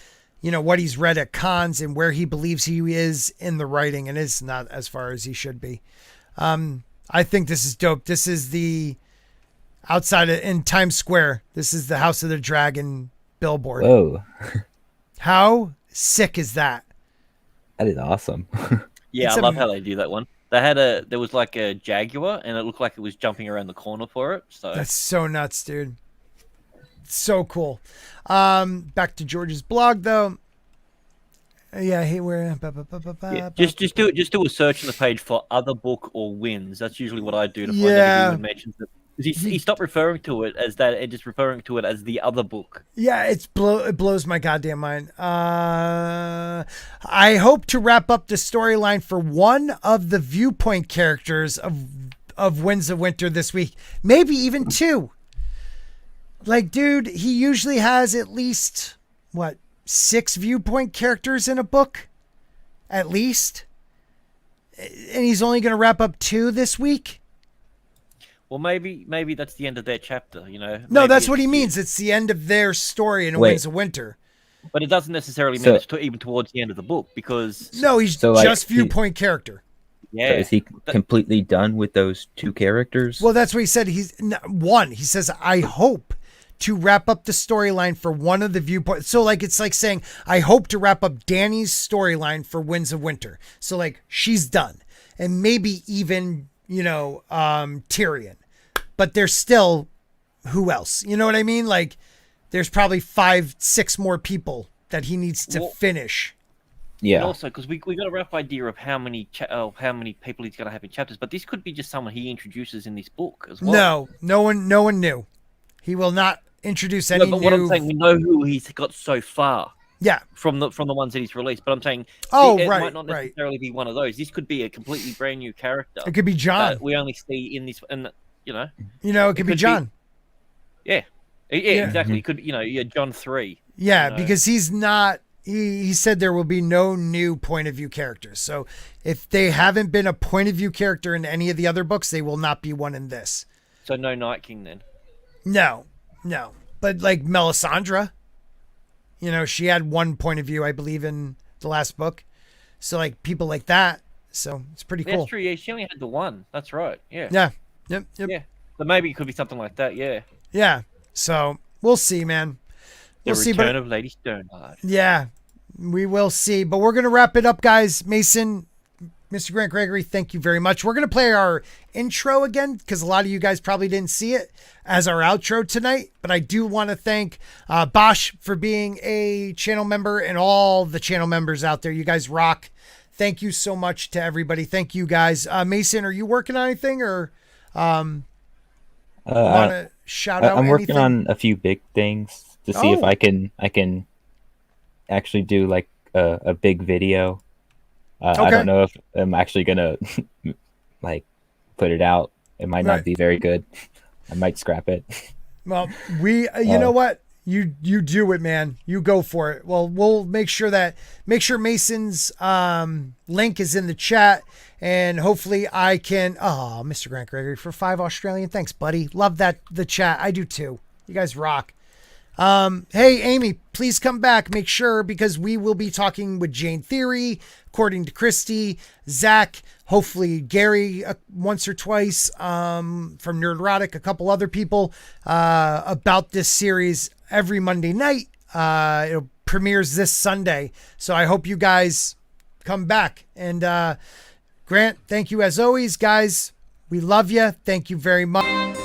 what he's read at cons, and where he believes he is in the writing, and is not as far as he should be. I think this is dope. This is the outside in Times Square. This is the House of the Dragon billboard. Whoa. How sick is that? That is awesome. Yeah, I love how they do that one. There was like a jaguar, and it looked like it was jumping around the corner for it. So that's so nuts, dude. So cool. Back to George's blog though. Yeah, hey, we're just do a search on the page for other book or wins. That's usually what I do to find anyone who mentions it. He stopped referring to it as that and just referring to it as the other book. Yeah, it blows my goddamn mind. I hope to wrap up the storyline for one of the viewpoint characters of Winds of Winter this week. Maybe even two. Like, dude, he usually has at least, 6 viewpoint characters in a book? At least? And he's only going to wrap up 2 this week? Well, maybe that's the end of their chapter, No, that's what he means. It's the end of their story in Winds of Winter. But it doesn't necessarily mean it's even towards the end of the book, because... No, he's just viewpoint character. Yeah. So is he completely done with those 2 characters? Well, that's what he said. He's one. He says, I hope to wrap up the storyline for one of the viewpoints. So, it's like saying, I hope to wrap up Dany's storyline for Winds of Winter. So, she's done. And maybe even, Tyrion. But there's still, who else? You know what I mean? There's probably 5-6 more people that he needs to finish. Yeah. And also, because we got a rough idea of how many people he's going to have in chapters, but this could be just someone he introduces in this book as well. No one knew. He will not introduce any but what I'm saying, we know who he's got so far. Yeah. From the ones that he's released, but I'm saying it might not necessarily be one of those. This could be a completely brand new character. It could be John. We only see in this, and it could be John. Yeah, exactly. It could, John 3. Yeah, because he's not. He said there will be no new point of view characters. So if they haven't been a point of view character in any of the other books, they will not be one in this. So no Night King then. No. But Melisandre, she had one point of view, I believe, in the last book. So people like that. So it's pretty cool. That's true. Yeah, she only had the one. That's right. Yeah. Yeah. Yep. Yeah. So maybe it could be something like that. Yeah. Yeah. So we'll see, man. We'll see. Return of Lady Stoneheart. Yeah, we will see. But we're gonna wrap it up, guys. Mason, Mr. Grant Gregory, thank you very much. We're gonna play our intro again because a lot of you guys probably didn't see it as our outro tonight. But I do want to thank Bosch for being a channel member and all the channel members out there. You guys rock. Thank you so much to everybody. Thank you guys. Mason, are you working on anything or want to shout out? I'm working anything? on a few big things to see if I can actually do a big video. I don't know if I'm actually gonna put it out. It might not be very good. I might scrap it. Well, you know what? You do it, man. You go for it. Well, we'll make sure Mason's link is in the chat, and hopefully I can. Oh, Mr. Grant Gregory for 5 Australian. Thanks, buddy. Love the chat. I do too. You guys rock. Hey, Amy, please come back. Make sure, because we will be talking with Jane Theory, according to Christie, Zach, hopefully Gary once or twice, from Nerdrotic, a couple other people, about this series every Monday night. It premieres this Sunday. So I hope you guys come back. And Grant, thank you as always, guys. We love you. Thank you very much.